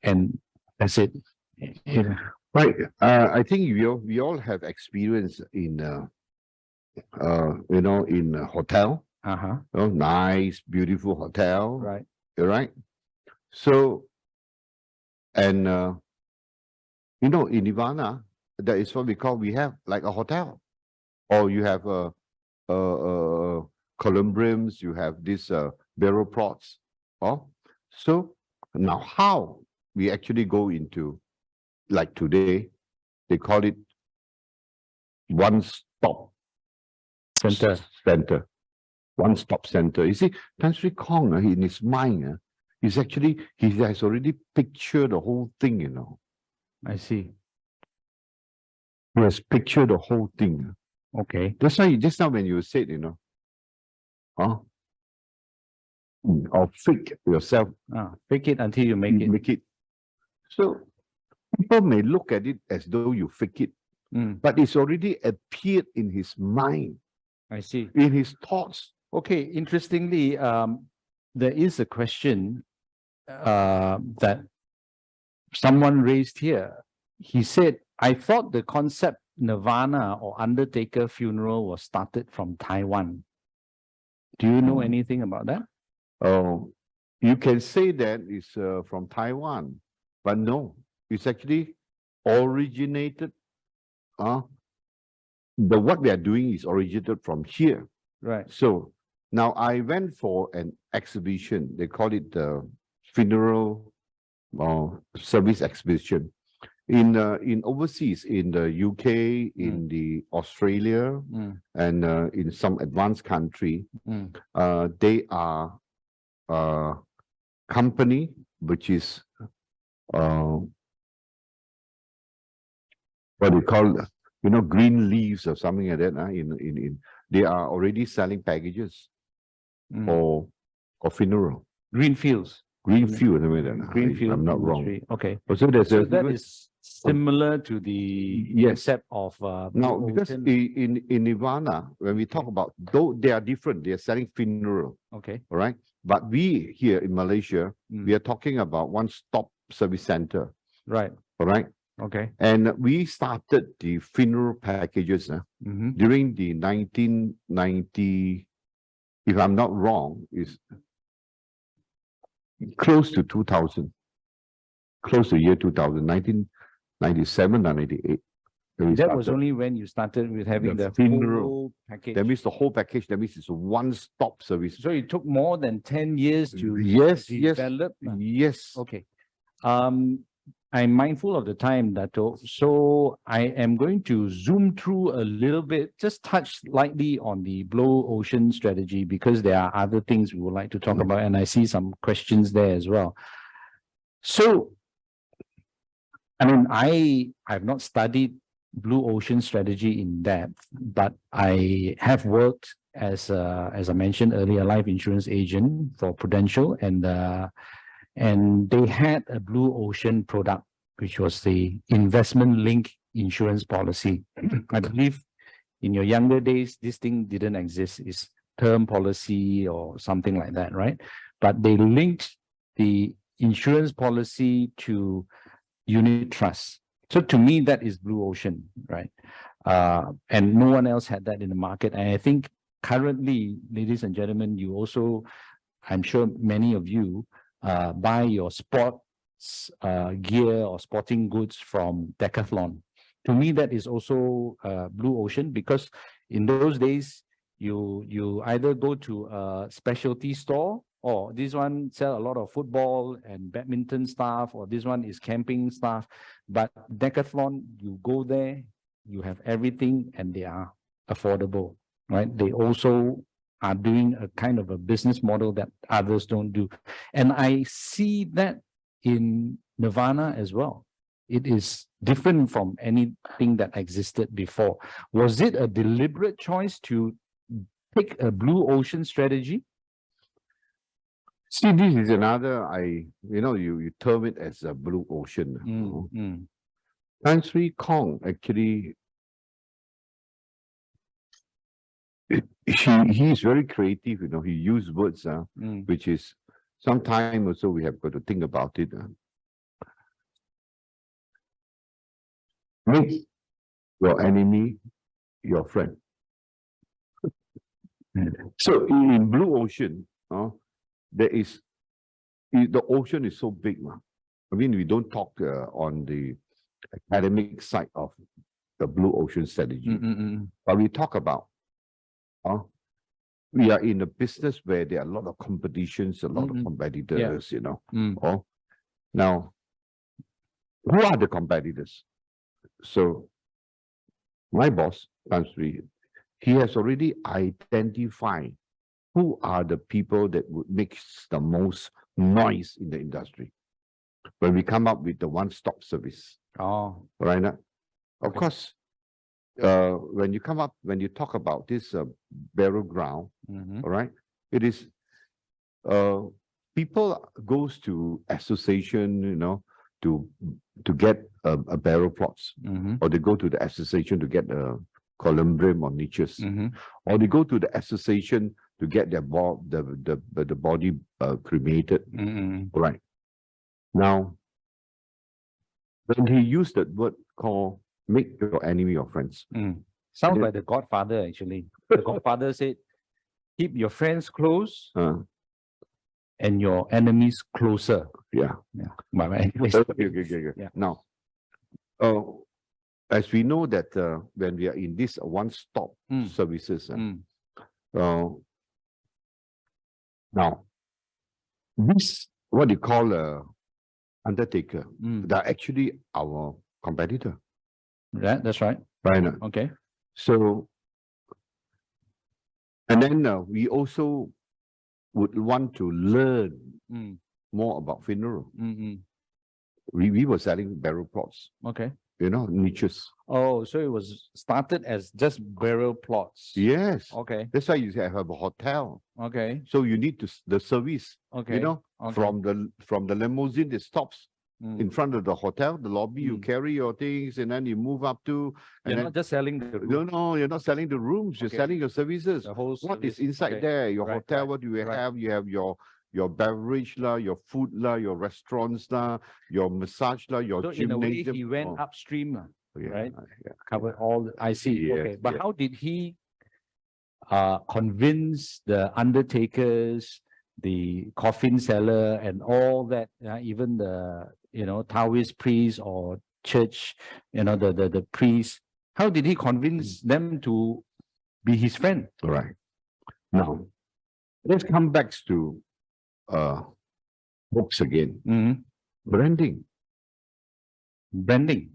and that's it. Yeah. Right. I think we all have experience in in a hotel. Uh-huh. Nice, beautiful hotel. Right. Right. So, and in Nirvana, that is what we have like a hotel, or you have columbariums, you have this barrel plots. So now how we actually go into, like today, they call it one-stop center. One-stop center. You see, Tan Sri Kong, in his mind, he has already pictured the whole thing, I see. He has pictured the whole thing. Okay. That's why just now when you said, or fake yourself, Fake it until you make it. make it. So people may look at it as though you fake it, but it's already appeared in his mind, I see. in his thoughts. Okay, interestingly, there is a question that someone raised here. He said, I thought the concept Nirvana or Undertaker funeral was started from Taiwan. Do you know anything about that? Oh, you can say that it's from Taiwan, but no, it's actually originated. What we are doing is originated from here. Right. So now I went for an exhibition. They call it the funeral service exhibition in overseas, in the UK, in the Australia, and in some advanced country. They are company which is what they call green leaves or something like that. They are already selling packages for funeral. Greenfields. Greenfield, I mean, Greenfield. I'm not industry. wrong. Okay. So there's So that is similar to the concept of now, Blue because Ocean. in Nirvana, when we talk about, though they are different, they are selling funeral. Okay. All right. But we here in Malaysia, we are talking about one-stop service center. Right. All right. Okay. And we started the funeral packages during the 1990, if I'm not wrong, is close to 2000, close to year 2000, 1997 or 98. That was only when you started with having the funeral whole package. That means the whole package. That means it's a one-stop service. So it took more than 10 years to develop. Yes. Okay. I'm mindful of the time, Dato. So I am going to zoom through a little bit, just touch lightly on the Blue Ocean strategy, because there are other things we would like to talk about, and I see some questions there as well. So, I mean, I have not studied Blue Ocean strategy in depth, but I have worked as I mentioned earlier, a life insurance agent for Prudential, and they had a Blue Ocean product, which was the investment-linked insurance policy. I believe in your younger days, this thing didn't exist. It's term policy or something like that, right? But they linked the insurance policy to unit trust. So to me, that is blue ocean, right? And no one else had that in the market. And I think currently, ladies and gentlemen, you also, I'm sure many of you buy your sports gear or sporting goods from Decathlon. To me, that is also blue ocean, because in those days, you either go to a specialty store, or this one sell a lot of football and badminton stuff, or this one is camping stuff. But Decathlon, you go there, you have everything, and they are affordable, right? They also are doing a kind of a business model that others don't do. And I see that in Nirvana as well. It is different from anything that existed before. Was it a deliberate choice to pick a blue ocean strategy? See, this is another, you term it as a blue ocean. Tan Sri Kong actually, he is very creative, he used words, which is sometimes also we have got to think about it. Make your enemy your friend. So in blue ocean, there is, the ocean is so big. I mean, we don't talk on the academic side of the blue ocean strategy, but we talk about, we are in a business where there are a lot of competitions, a lot of competitors, Now, who are the competitors? So, my boss, Tan Sri, he has already identified who are the people that would make the most noise in the industry when we come up with the one-stop service. Right now, of course, when you talk about this burial ground, all right, it is people goes to association, to get a burial plots, or they go to the association to get a columbarium or niches, or they go to the association to get their the body cremated. Right. Now, when he used that word called "make your enemy your friends," sounds like the Godfather actually. The Godfather said, "Keep your friends close and your enemies closer." Yeah. Right. Okay. Yeah. Now, as we know that when we are in this one-stop services, now this what you call undertaker, they're actually our competitor. Yeah, that's right. Right. Okay. So, and then we also would want to learn more about funeral. We were selling burial plots. Okay. Niches. Oh, so it was started as just burial plots. Yes. Okay. That's why you have a hotel. Okay. So you need the service. Okay. From the limousine that stops in front of the hotel, the lobby, you carry your things, and then you move up to. And you're not just selling the room. No, you're not selling the rooms. You're selling your services. The whole what service. is inside there? Your hotel. What do you have? You have your beverage your food your restaurants your massage your so gymnasium. In a way, he went upstream, right? Yeah. Covered all. I see. Yes, okay, but how did he convince the undertakers, the coffin seller, and all that? Even the Taoist priest or church, the priest. How did he convince them to be his friend? Right. Now, let's come back to books again. Branding.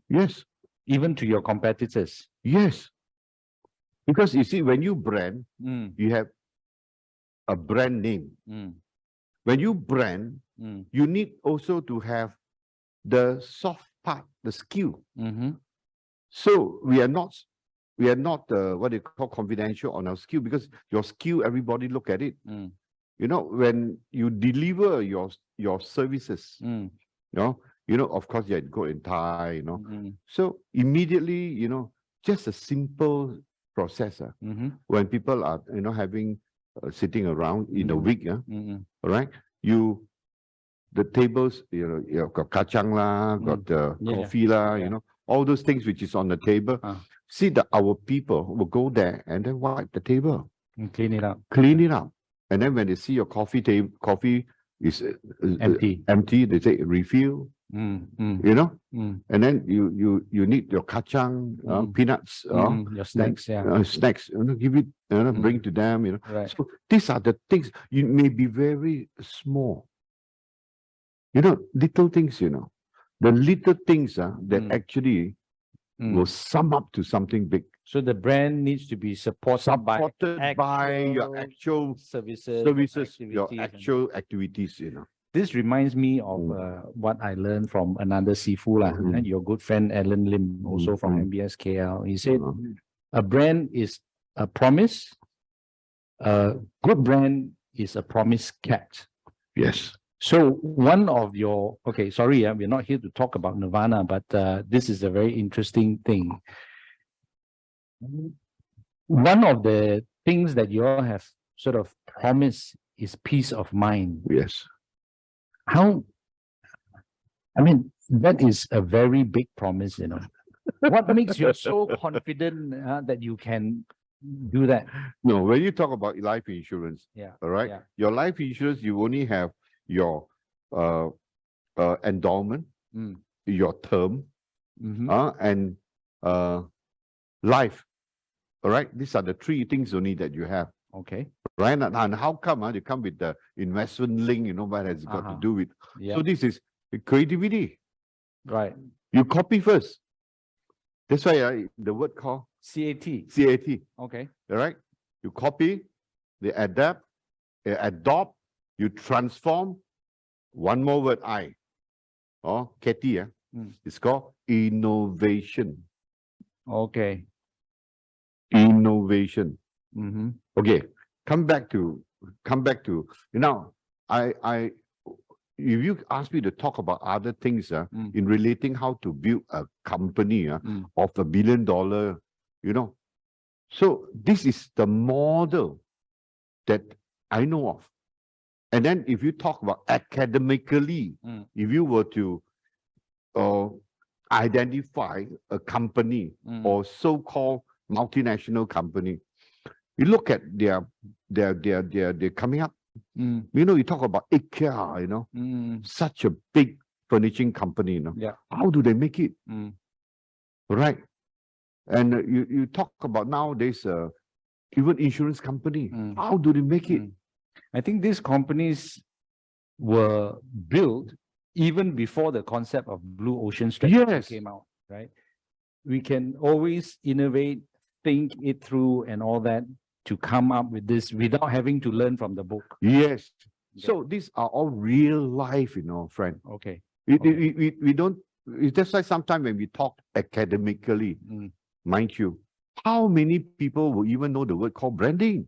Yes. Even to your competitors. Yes. Because you see, when you brand, you have a brand name. When you brand, you need also to have the soft part, the skill. So we are not what they call confidential on our skill, because your skill, everybody look at it. When you deliver your services, of course, you had coat and tie, Mm-hmm. So immediately, just a simple process. Mm-hmm. When people are, having, sitting around in a Mhm. week, Mm-hmm. all right, the tables, you got kacang lah, got the Yeah, coffee lah, yeah. all those things which is on the table. See that our people will go there and then wipe the table, And clean it up. clean it up. And then when they see your coffee is Empty. empty, they say refill, Mm. and then you need your kacang, peanuts, Your snacks, yeah. snacks, give it, bring to them, Right. So these are the things. You may be very small, little things, the little things that actually will sum up to something big. So the brand needs to be supported by your actual services, your activities. actual activities, This reminds me of what I learned from another Sifu, and your good friend Alan Lim, also from MBS KL. He said, a brand is a promise. A good brand is a promise kept. Yes. So one of your, okay, sorry, we're not here to talk about Nirvana, but this is a very interesting thing. One of the things that you all have sort of promised is peace of mind. Yes. That is a very big promise, What makes you so confident that you can do that? No, when you talk about life insurance, all right, your life insurance, you only have your endowment, your term, and life. All right, these are the three things only that you have. Okay. Right, and how come they come with the investment link? What has it got to do with? So this is creativity. Right. You copy first. That's why the word called CAT. CAT. Okay. All right. You copy, they adapt, they adopt, you transform. One more word, I. Or CAT. It's called innovation. Okay. Innovation. Mm-hmm. Okay. Come back to now. If you ask me to talk about other things in relating how to build a company of $1 billion, so this is the model that I know of. And then if you talk about academically, if you were to identify a company or so-called multinational company, you look at their coming up. You talk about IKEA, such a big furnishing company, How do they make it? Right. And you talk about nowadays, even insurance company, how do they make it? I think these companies were built even before the concept of blue ocean strategy came out, right? We can always innovate, think it through and all that to come up with this without having to learn from the book. Yes. So these are all real life, friend. Okay. We don't, that's why sometimes when we talk academically, mind you, how many people will even know the word called branding?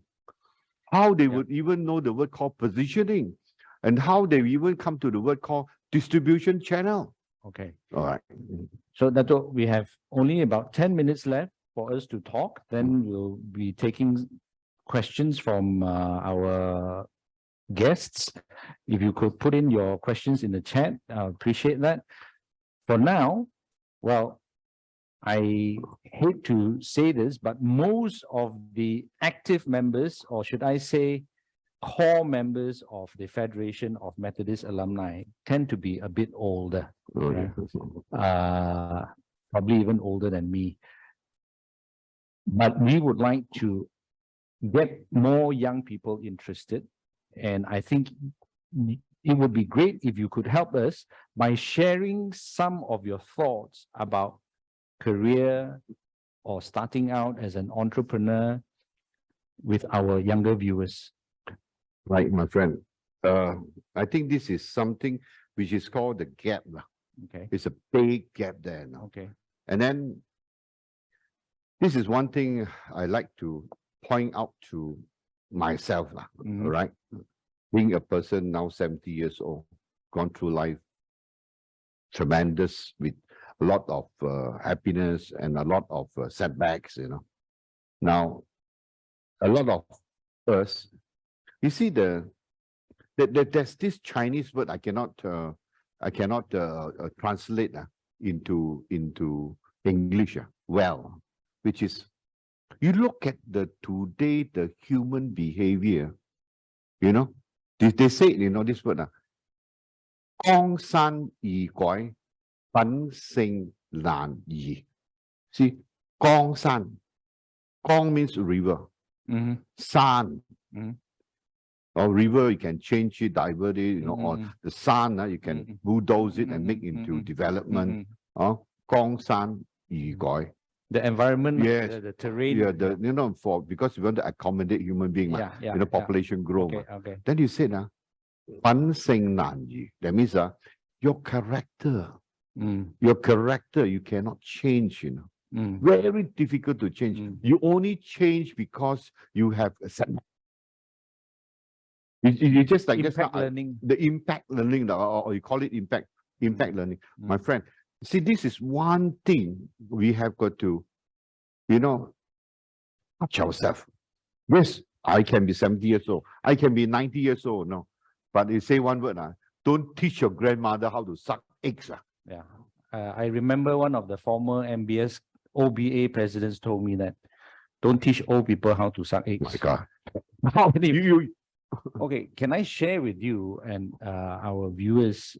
How they would even know the word called positioning? And how they even come to the word called distribution channel? Okay. All right. So Dato, we have only about 10 minutes left for us to talk. Then we'll be taking questions from our guests. If you could put in your questions in the chat, I appreciate that. For now, well, I hate to say this, but most of the active members, or should I say core members of the Federation of Methodist Alumni, tend to be a bit older. Probably even older than me. But we would like to get more young people interested. And I think it would be great if you could help us by sharing some of your thoughts about career or starting out as an entrepreneur with our younger viewers. Right, my friend. I think this is something which is called the gap. Okay. It's a big gap there now. Okay. And then this is one thing I like to point out to myself. All right. Being a person now 70 years old, gone through life. tremendous with a lot of happiness and a lot of setbacks, Now, a lot of us, you see there's this Chinese word I cannot translate into English. Well, which is, you look at the human behavior, they say, this word, 江山易改，本性难移. See, 江山, 江 means river, san, or river you can change it, divert it, or the san, you can bulldoze it and make into development. 江山易改. The environment, Yes. the terrain. Yeah, because you want to accommodate human being, population grow. Okay. Then you said, 本性难移. That means your character, you cannot change, Very difficult to change. You only change because you have a set. You just like impact learning. The impact learning, or you call it impact learning. My friend, see, this is one thing we have got to, touch ourselves. Yes, I can be 70 years old. I can be 90 years old. No. But you say one word, don't teach your grandmother how to suck eggs. Yeah. I remember one of the former MBS OBA presidents told me that don't teach old people how to suck eggs. My God. Okay, can I share with you and our viewers?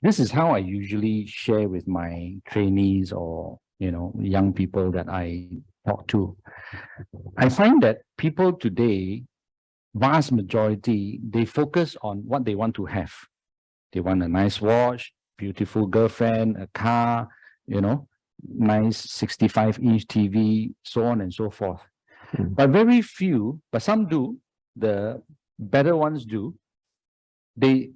This is how I usually share with my trainees or young people that I talk to. I find that people today, vast majority, they focus on what they want to have. They want a nice watch, beautiful girlfriend, a car, nice 65-inch TV, so on and so forth. But very few, but some do, the better ones do, they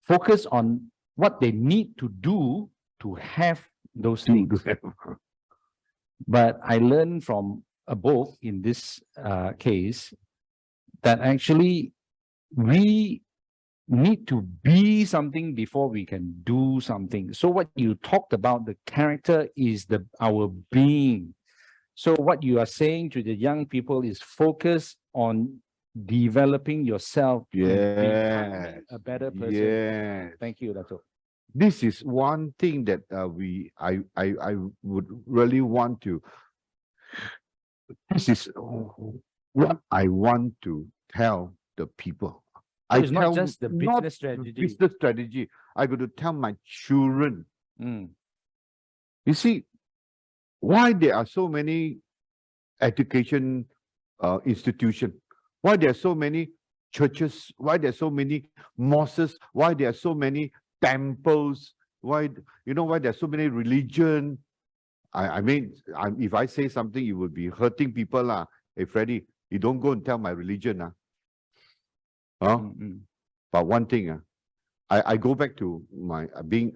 focus on what they need to do to have those things. But I learned from above in this case that actually we need to be something before we can do something. So what you talked about, the character is our being. So what you are saying to the young people is focus on developing yourself and becoming a better person. Yes. Thank you, Dato. This is one thing that I would really want to. This is what I want to tell the people. It's not just the business strategy. Business strategy. I got to tell my children. You see, why there are so many education institutions? Why there are so many churches? Why there are so many mosques? Why there are so many temples? Why there are so many religion? I mean, if I say something, it would be hurting people. Hey, Freddy, you don't go and tell my religion. But one thing, I go back to my being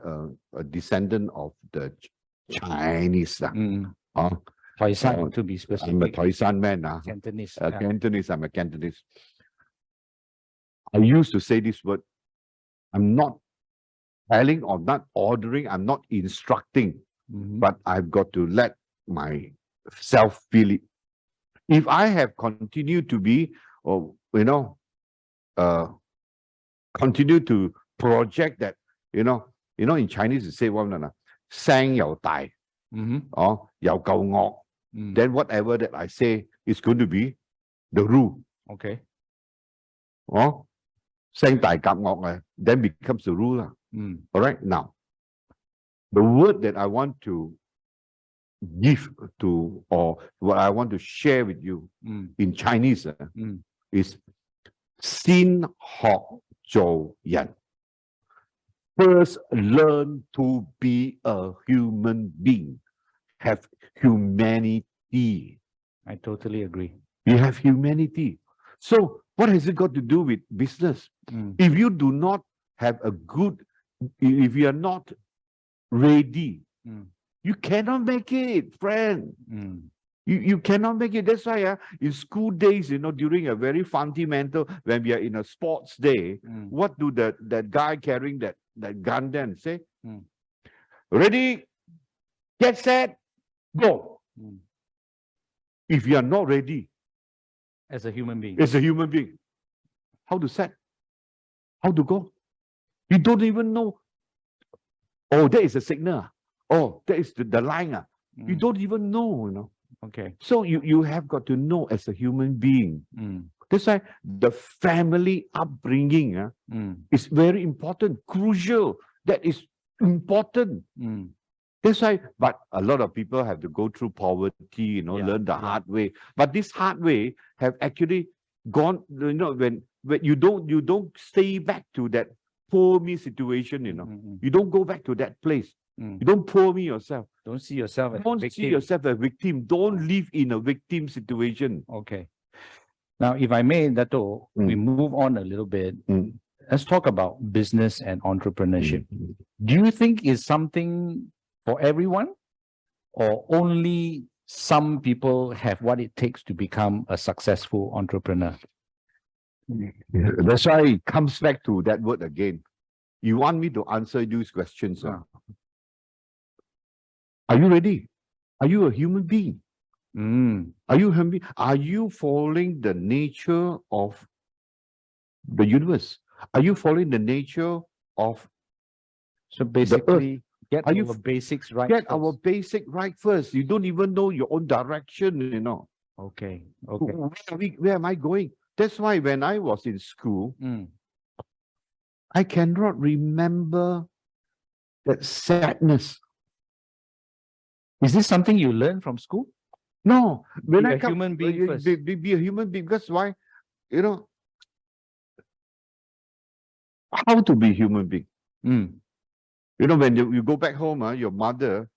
a descendant of the Chinese. Toisan, to be specific. I'm a Toisan man. Cantonese. Cantonese, I'm a Cantonese. I used to say this word. I'm not telling or not ordering, I'm not instructing, but I've got to let myself feel it. If I have continued to be, continue to project that, in Chinese you say one, 聲又大, 又夠惡, then whatever that I say is going to be the rule. Okay. 聲大夾惡, then becomes the rule. All right, now, the word that I want to give to, or what I want to share with you in Chinese is 先學做人. First, learn to be a human being. Have humanity. I totally agree. You have humanity. So, what has it got to do with business? If you do not have a good, if you are not ready, you cannot make it, friend. You cannot make it. That's why in school days, during a very fundamental, when we are in a sports day, what do that guy carrying that that gun there and say, Mm. ready, get set, go. Mm. If you are not ready As a human being. as a human being, how to set? How to go? You don't even know. Oh, that is a signal. Oh, that is the line. You Mm. don't even know, Okay. So you have got to know as a human being. Mm. That's why the family upbringing Mm. is very important, crucial. That is important. Mm. That's why, but a lot of people have to go through poverty, Yeah, learn the yeah. hard way. But this hard way have actually gone, when you don't stay back to that poor me situation, Mm. you don't go back to that place. Mm. You don't poor me yourself. Don't see yourself as a Don't see victim. yourself as a victim. Don't live in a victim situation. Okay. Now, if I may, Dato, we Mm. move on a little bit. Mm. Let's talk about business and entrepreneurship. Mm. Do you think it's something for everyone, or only some people have what it takes to become a successful entrepreneur? Yeah, that's why it comes back to that word again. You want me to answer these questions. Are you ready? Are you a human being? Mm. Are you human being? Are you following the nature of the universe? Are you following the nature of So basically, get Are you our basics right get first. our basic right first? You don't even know your own direction. Okay. Okay. Where am I going? That's why when I was in school, Mm. I cannot remember that sadness. Is this something you learn from school? No, when Be I a come, human being be, first. be a human being. Because why? How to be human being. Mm. When you go back home, your mother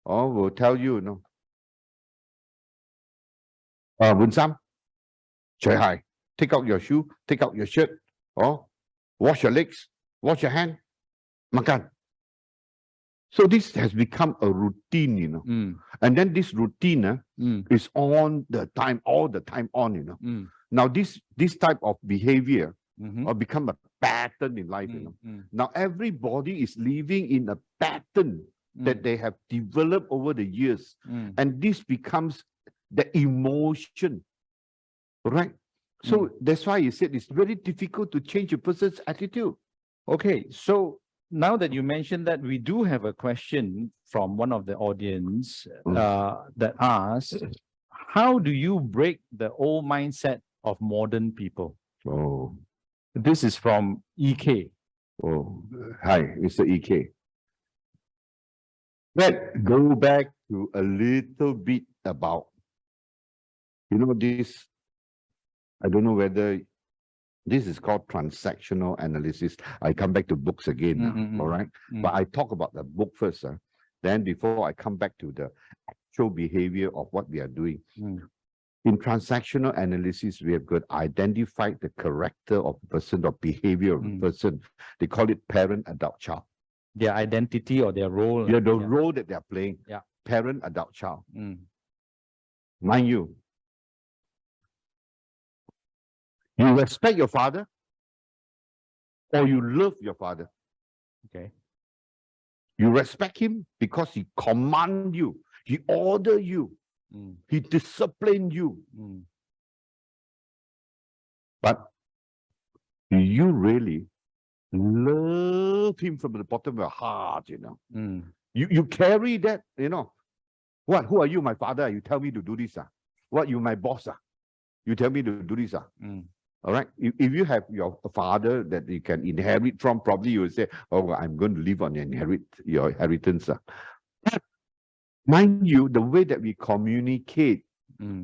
will tell you, Bun Sam, Choi Hai, take out your shoe, take out your shirt, wash your legs, wash your hand, makan. So this has become a routine, Mm. and then this routine Mm. is on the time, all the time on, Mm. Now this type of behavior Mhm. become a pattern in life, Mm. Now everybody is living in a pattern that they have developed over the years, Mm. and this becomes the emotion, right? So that's why he said it's very difficult to change a person's attitude. Okay, so now that you mentioned that, we do have a question from one of the audience that asks, how do you break the old mindset of modern people? Oh, This is from EK. Hi, Mr. EK. Let's go back to a little bit about, this, I don't know whether this is called transactional analysis. I come back to books again now, all right? But I talk about the book first, then before I come back to the actual behavior of what we are doing. In transactional analysis, we have got identified the character of the person or behavior of the person. They call it parent, adult, child. Their identity or their role. Yeah, the role that they're playing. Yeah. Parent, adult, child. Mind you, you respect your father or you love your father. Okay. You respect him because he command you, he order you, he discipline you. But do you really love him from the bottom of your heart, You carry that, What? Who are you, my father? You tell me to do this. What, you my boss? You tell me to do this. All right. If you have your father that you can inherit from, probably you will say, oh, I'm going to live on your inheritance. But mind you, the way that we communicate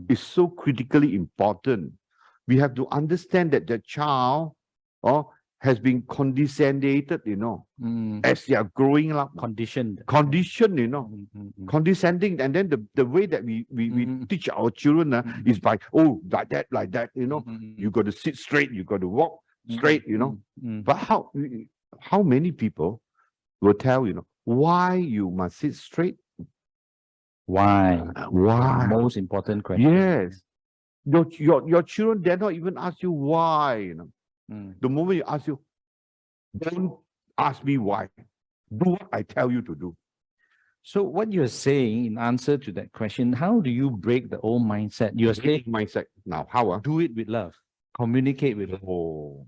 is so critically important. We have to understand that the child has been condescended, as they are growing up. Conditioned. Condescending. And then the way that we teach our children is by, like that, You got to sit straight, you got to walk straight, But how many people will tell, why you must sit straight? Why? Why? Most important question. Yes. Your children dare not even ask you why. The moment you ask you, don't ask me why. Do what I tell you to do. So what you're saying in answer to that question, how do you break the old mindset? You're saying Mindset. Now, how? do it with love, communicate with love. Oh,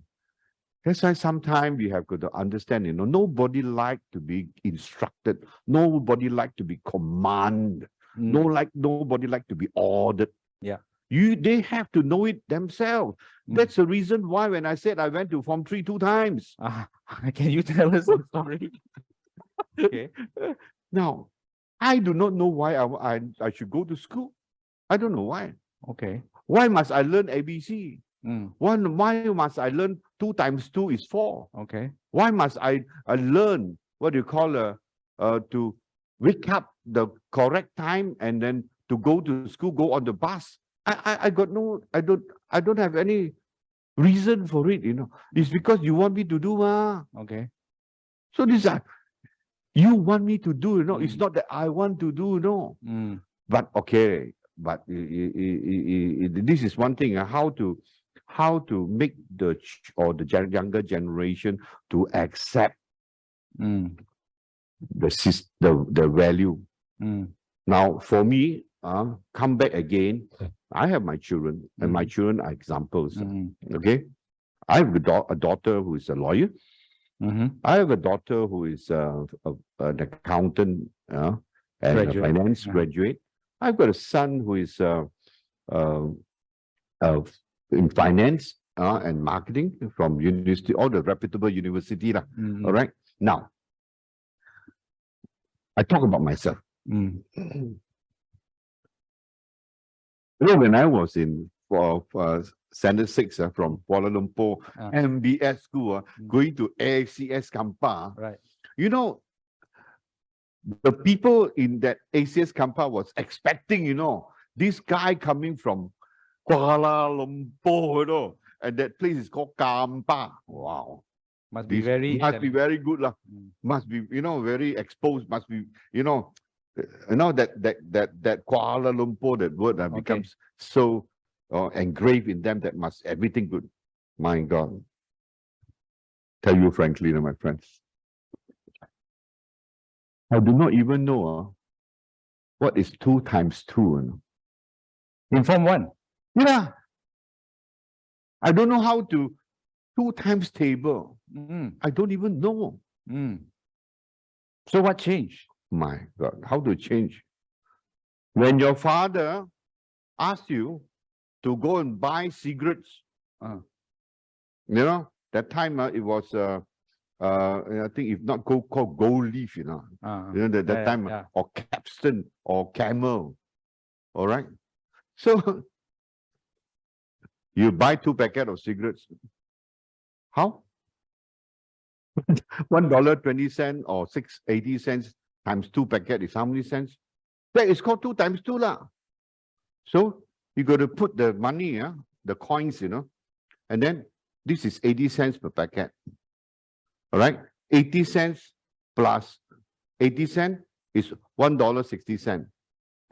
that's why sometimes we have got to understand, nobody like to be instructed. Nobody like to be commanded. Nobody like to be ordered. Yeah. They have to know it themselves. That's the reason why when I said I went to Form 3 2 times. Can you tell us the story? Okay. Now, I do not know why I should go to school. I don't know why. Okay. Why must I learn ABC? Why must I learn 2 times 2 is 4? Okay. Why must I learn what you call to wake up the correct time and then to go to school, go on the bus? I don't have any reason for it, It's because you want me to do. Okay. So you want me to do, It's not that I want to do, But okay, but this is one thing, how to make the younger generation to accept the value. Now, for me, come back again. I have my children, and my children are examples. Okay, I have a daughter who is a lawyer. I have a daughter who is an accountant and a finance graduate. I've got a son who is in finance and marketing from university, all the reputable university. All right. Now, I talk about myself. When I was in Standard 6 from Kuala Lumpur, MBS school, going to ACS Kampa, right? The people in that ACS Kampa was expecting, this guy coming from Kuala Lumpur, and that place is called Kampa. Wow. Must be very good. Must be, very exposed, must be, that Kuala Lumpur, that word becomes so engraved in them that must everything good. My God. Tell you frankly, my friends, I do not even know what is 2 times 2. In Form 1. Yeah. I don't know how to 2 times table. I don't even know. So what changed? My God, how to change? When your father asks you to go and buy cigarettes, that time it was I think if not called gold leaf, that time or Capstan or Camel. All right. So you buy 2 packets of cigarettes. How? $1.20 or 6.80 cents times 2 packets is how many cents? That is called 2 times 2 lah. So you got to put the money, the coins, and then this is 80 cents per packet. All right, 80 cents plus 80 cents is $1.60.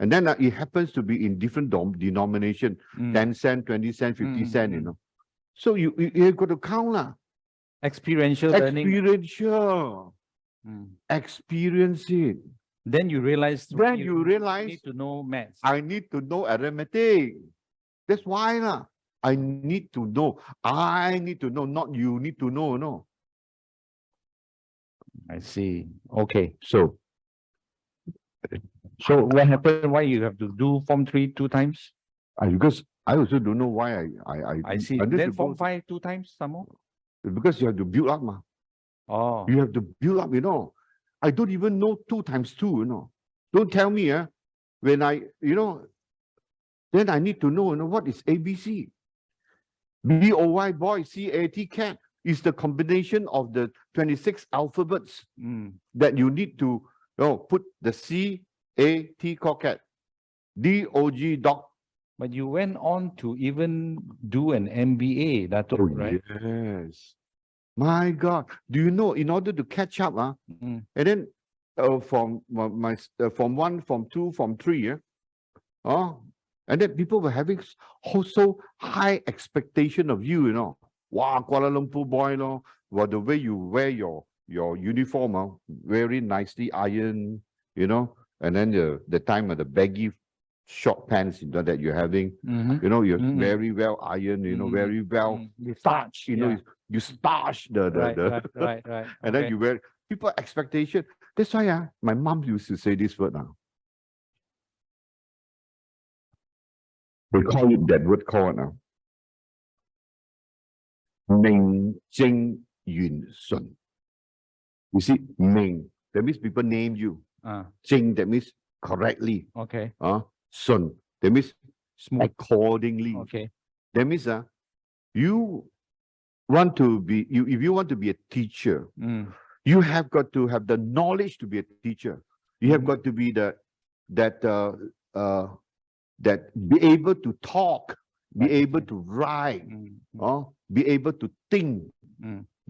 And then it happens to be in different denomination, 10 cents, 20 cents, 50 cents, So you got to count lah. Experiential learning. Experience it. Then you realize. You need to know maths. I need to know arithmetic. That's why lah. I need to know. I need to know, not you need to know. No. I see. Okay. So what happened? Why you have to do Form 3 2 times? Because I also don't know why I see. Then Form 5 2 times some more? Because you have to build up. You have to build up, I don't even know 2 times 2, Don't tell me, when I, then I need to know, what is ABC? BOY, boy, CAT, cat, is the combination of the 26 alphabets that you need to put the CAT, cat, DOG, dog. But you went on to even do an MBA, Dato, right? Yes. My God, do you know, in order to catch up, and then from Form 1, Form 2, Form 3, and then people were having so high expectation of you, Wow, Kuala Lumpur boy, the way you wear your your uniform, very nicely ironed, and then the time of the baggy short pants, that you're having, you're very well ironed, very well starched, you starch Right. and then you wear people expectation. That's why my mom used to say this word now. They call it that word called now. Ming Jing Yun Sun. You see, Ming, that means people name you. Jing, that means correctly. Okay. Sun, that means Smooth. accordingly. Okay. That means you want to be, if you want to be a teacher, you have got to have the knowledge to be a teacher. You have got to be that be able to talk, be able to write, be able to think.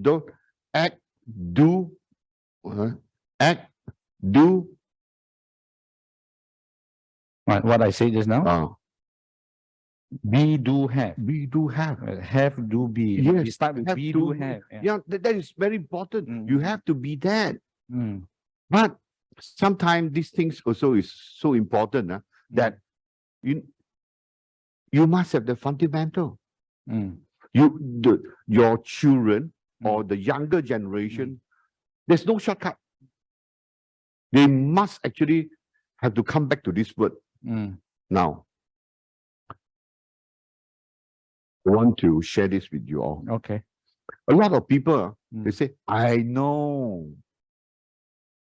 Don't act, do, What I said just now. Be, do, have. We do have. Have, do, be. Yes, We start with have be, to do, be. have. Yeah, that is very important. You have to be that. Mm. But sometimes these things also is so important that you must have the fundamental. Your children or the younger generation, there's no shortcut. They must actually have to come back to this word. Now, I want to share this with you all. Okay. A lot of people, they say, I know.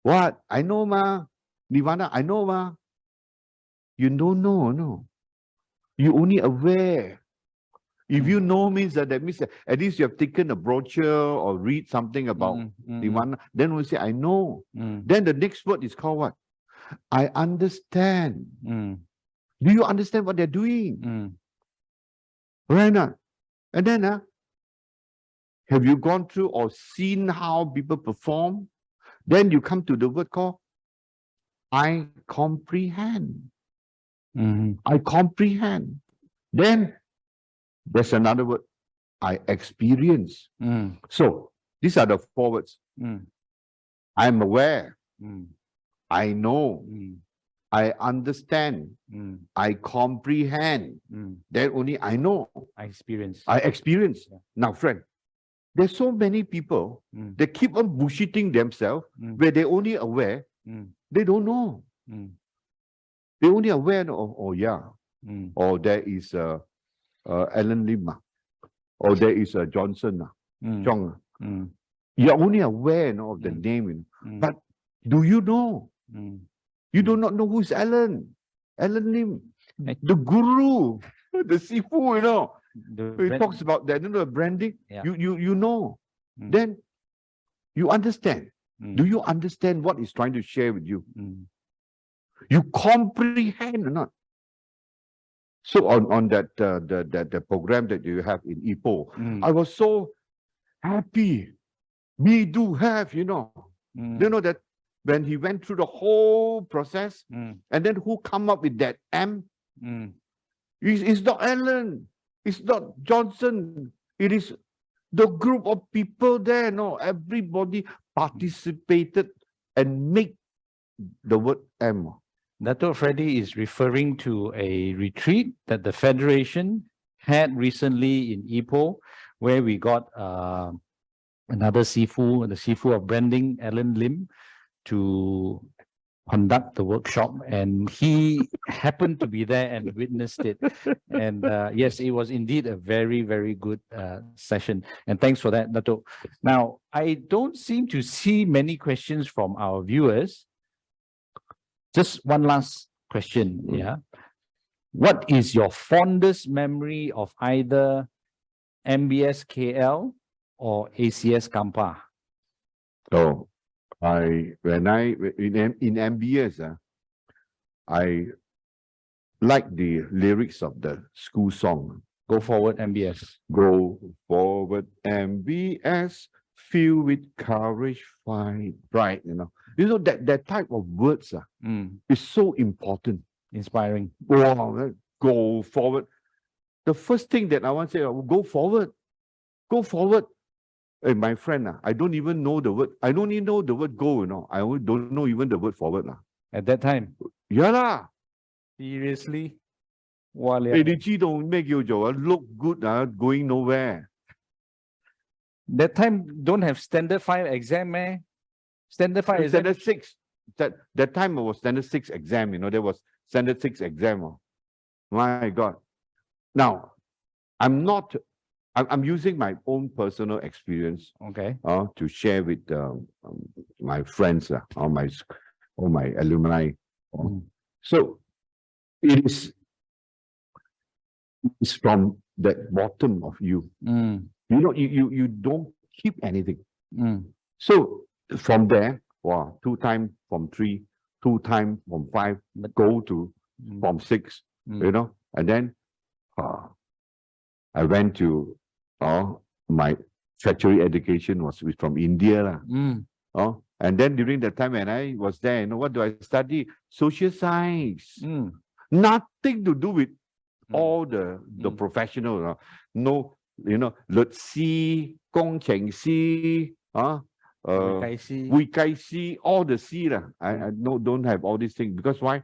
What? I know, ma. Nirvana, I know, ma. You don't know, no. You only aware. If you know means that means that at least you have taken a brochure or read something about Nirvana. Then we say, I know. Then the next word is called what? I understand. Do you understand what they're doing? Right now. And then have you gone through or seen how people perform? Then you come to the word called I comprehend. I comprehend. Then there's another word, I experience. So these are the four words. I'm aware. I know. I understand. I comprehend. Then only I know. I experience. I experience. Yeah. Now, friend, there's so many people, they keep on bullshitting themselves where they're only aware, they don't know. They're only aware of, or there is Alan Lim, or there is Johnson, Chong. You're only aware of the name, but do you know? You do not know who's Alan Lim, the guru, the sifu, he talks about that, branding. Yeah. You know. Then you understand. Do you understand what he's trying to share with you? You comprehend or not? So on that the program that you have in Ipoh, I was so happy. Me do have, You know that when he went through the whole process, and then who come up with that M? It's not Alan. It's not Johnson. It is the group of people there. No, everybody participated and make the word M. Dato Freddy is referring to a retreat that the Federation had recently in Ipoh, where we got another Sifu, the Sifu of branding, Alan Lim, to conduct the workshop, and he happened to be there and witnessed it. And yes, it was indeed a very, very good session. And thanks for that, Dato. Now, I don't seem to see many questions from our viewers. Just one last question. Yeah. What is your fondest memory of either MBS KL or ACS Kampa? So when in MBS, I like the lyrics of the school song. Go forward, MBS. Go forward, MBS, filled with courage, fight bright. That type of words is so important. Inspiring. Wow, go forward. The first thing that I want to say, go forward. Go forward. Hey, my friend, I don't even know the word. I don't even know the word go, I don't know even the word forward. At that time, Yeah lah. seriously? Wow, Hey, 你知道咩叫做 look good going nowhere. that time don't have standard 5 exam, eh? Standard 5 exam. Standard 6. That time it was standard 6 exam, there was standard 6 exam. My God. Now, I'm using my own personal experience Okay. to share with my friends or my alumni. Mm. So it's from the bottom of you. Mm. You don't keep anything. Mm. So from there, wow, 2 times from 3, 2 times from 5, go to from 6, and then I went to my tertiary education was from India. And then during the time when I was there, what do I study? Social science. Nothing to do with all the professional. No, 律師、工程師會計師, all the C I don't have all these things because why?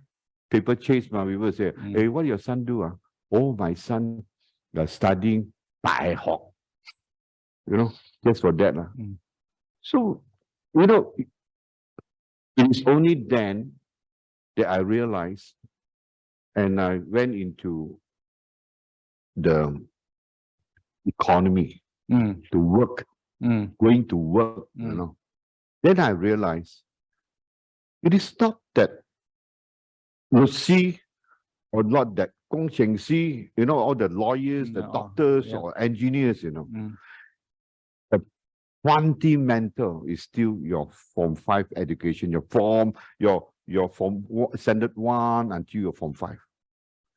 People chase my people say, hey, what your son do? Oh, my son studying 大學, just for that. So, it is only then that I realized and I went into the economy to work, going to work, Then I realized it is not that you see or not that 工程師, all the lawyers, the doctors or engineers, The fundamental is still your Form 5 education, your Form Standard 1 until your Form 5.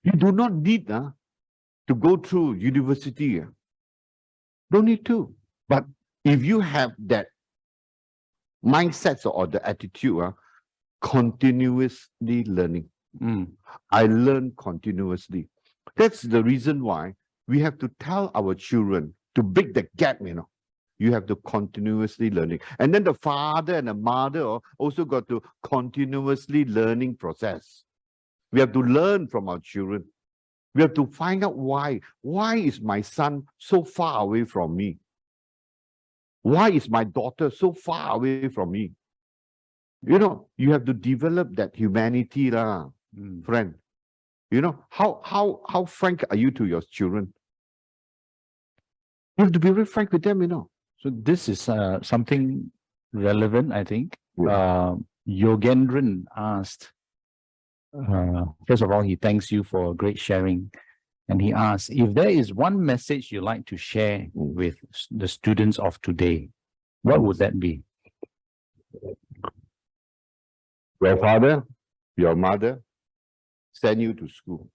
You do not need to go through university. Don't need to. But if you have that mindset or the attitude, continuously learning. I learn continuously. That's the reason why we have to tell our children to break the gap, You have to continuously learning. And then the father and the mother also got to continuously learning process. We have to learn from our children. We have to find out why. Why is my son so far away from me? Why is my daughter so far away from me? You have to develop that humanity, friend. How frank are you to your children? You have to be very frank with them, So this is something relevant, I think. Yogendran asked, first of all, he thanks you for great sharing. And he asked, if there is one message you'd like to share with the students of today, what would that be? Your father, your mother send you to school.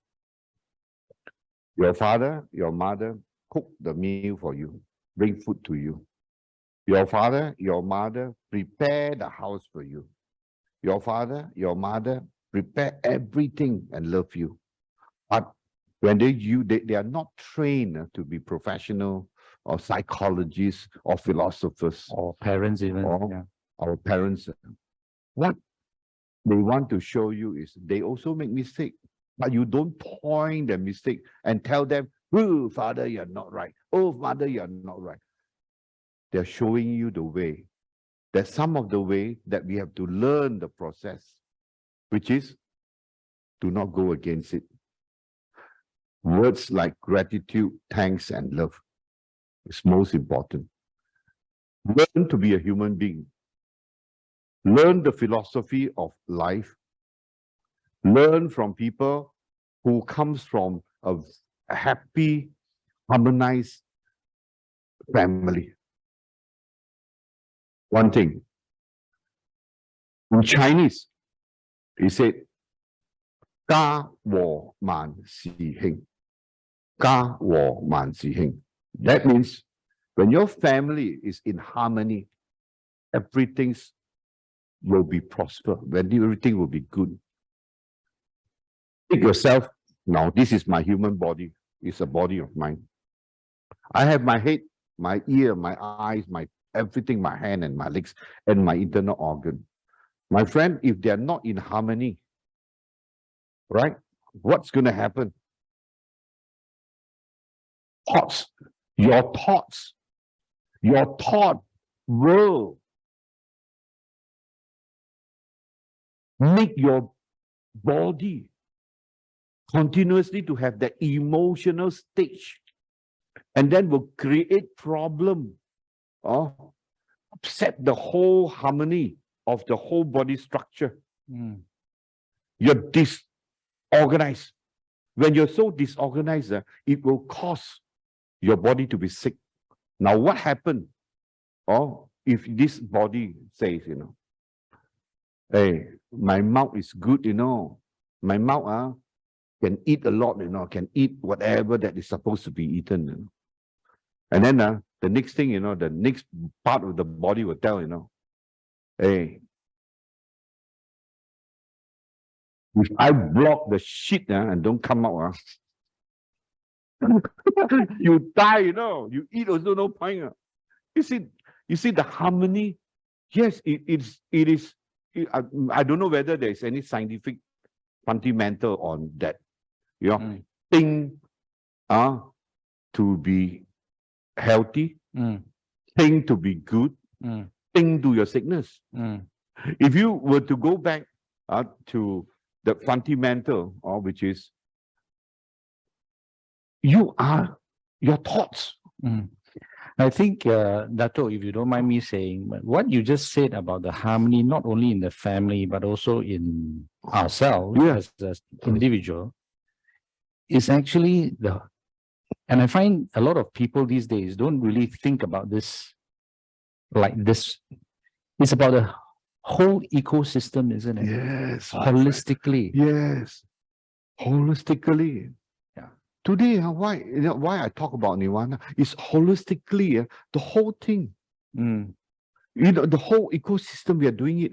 Your father, your mother cook the meal for you, bring food to you. Your father, your mother prepare the house for you. Your father, your mother prepare everything and love you. But when they are not trained to be professional or psychologists or philosophers or parents even, our parents, what they want to show you is they also make mistake, but you don't point the mistake and tell them, oh, father, you're not right. Oh, mother, you're not right. They're showing you the way. There's some of the way that we have to learn the process, which is do not go against it. Words like gratitude, thanks, and love is most important. Learn to be a human being. Learn the philosophy of life. Learn from people who comes from a happy, harmonized family. One thing. In Chinese, he said, 家和萬事興. 家和萬事興. That means when your family is in harmony, everything will be prosper, when everything will be good. Think yourself, now this is my human body, it's a body of mine. I have my head, my ear, my eyes, my everything, my hand and my legs and my internal organ. My friend, if they're not in harmony, right? What's going to happen? Thoughts, your thoughts, your thought will make your body continuously to have that emotional stage, and then will create problem, upset the whole harmony of the whole body structure. You're disorganized. When you're so disorganized, it will cause your body to be sick. Now, what happened? If this body says, hey, my mouth is good, my mouth can eat a lot, can eat whatever that is supposed to be eaten. And then the next thing, the next part of the body will tell, hey, if I block the shit and don't come out, you die, you eat also no point. You see the harmony. Yes, it is. I don't know whether there is any scientific fundamental on that. Think to be healthy, think to be good, think to your sickness. If you were to go back to the fundamental, which is you are your thoughts. I think, Dato, if you don't mind me saying, but what you just said about the harmony, not only in the family, but also in ourselves as an individual, is actually and I find a lot of people these days don't really think about this like this. It's about the whole ecosystem, isn't it? Yes. Holistically. Yes. Holistically. Yeah. Today, why I talk about Nirvana is holistically the whole thing. The whole ecosystem, we are doing it,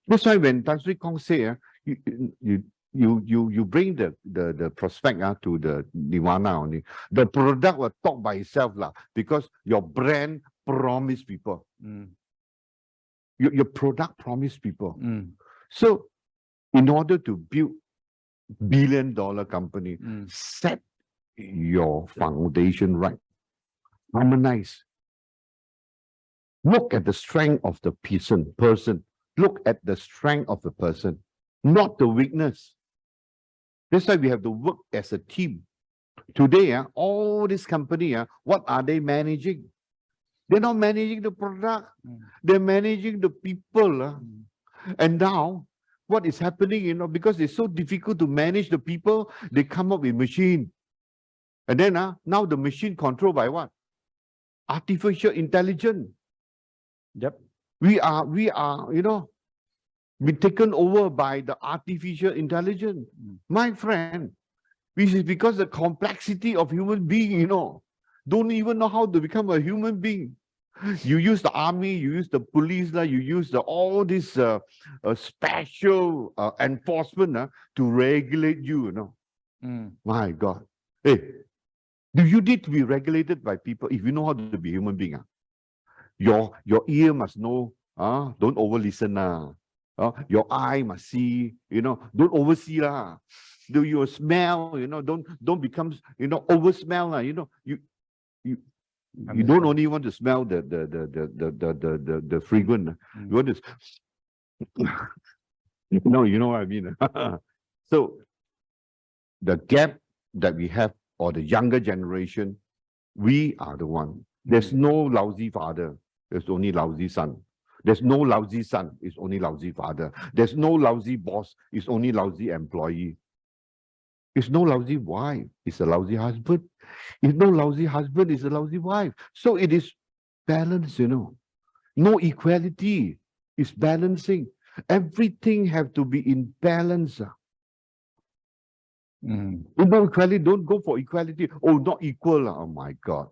That's why when Tan Sri Kong say, you bring the prospect to the Nirvana only. The product will talk by itself because your brand promise people. Your product promise people. So in order to build billion-dollar company, set your foundation right. Harmonize. Look at the strength of the person. Look at the strength of the person, not the weakness. That's why we have to work as a team. Today, all this company, what are they managing? They're not managing the product. They're managing the people. And now, what is happening, because it's so difficult to manage the people, they come up with machine. And then now the machine controlled by what? Artificial intelligence. Yep. We are, been taken over by the artificial intelligence. My friend, which is because the complexity of human being, don't even know how to become a human being. You use the army, you use the police, you use all this special enforcement to regulate you, My God. Hey, do you need to be regulated by people if you know how to be a human being? Your ear must know, don't over listen. Your eye must see, don't oversee. Do your smell, don't become, over smell. You don't only want to smell the fragrant. You want to, you know what I mean. So the gap that we have, or the younger generation, we are the one. There's no lousy father. There's only lousy son. There's no lousy son. It's only lousy father. There's no lousy boss. It's only lousy employee. It's no lousy wife. It's a lousy husband. It's no lousy husband. It's a lousy wife. So it is balance, No equality. It's balancing. Everything have to be in balance. No equality. Don't go for equality. Oh, not equal. Oh my God.